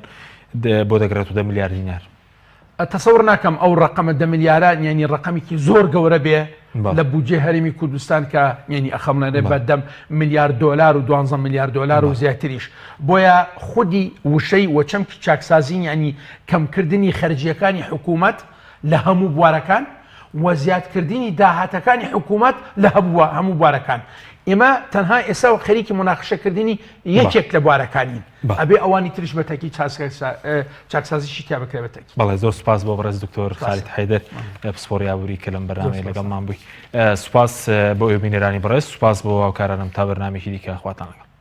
بۆ دەگرێت و 10 ملیار دینار
تەسەور ناکەم ئەو ڕقەمە 10 ملیاران ینی ڕقەمێکی زۆر گەورە بێ لە بودجێ هەرێمی کوردستان کە ینی ئەخەمڵێنێ بە 10 ملیار دلار و 12 ملیار دلار و زیاتریش بۆیە خودی وشەی وەچەمکی چاکسازی ینی کەمکردنی خەرجیەکانی حکوومەت لە هەموو بوارەکان و زیادکردنی داهاتەکانی حکوومەت لە هەموو بوارەکان ئێمە تەنها ئێستا و خەریکی مناقشەکردنی یەکێک لە بوارەکانین ئەبێ ئەوانی تریش بەتەکی چاکسازیشی تا بکرێتەکی
بەڵێ زۆر سوپاس بۆ بەڕێز دکتۆر خالید حەیدەر پسپۆریابووری کە لەم بەرنامەیە لەگەڵمان بووی سوپاس بۆ ئێوە بینەرانی بەڕێز سوپاس بۆ هاوکارانم تا بەرنامێکی دیکە خواتان لەگەڵ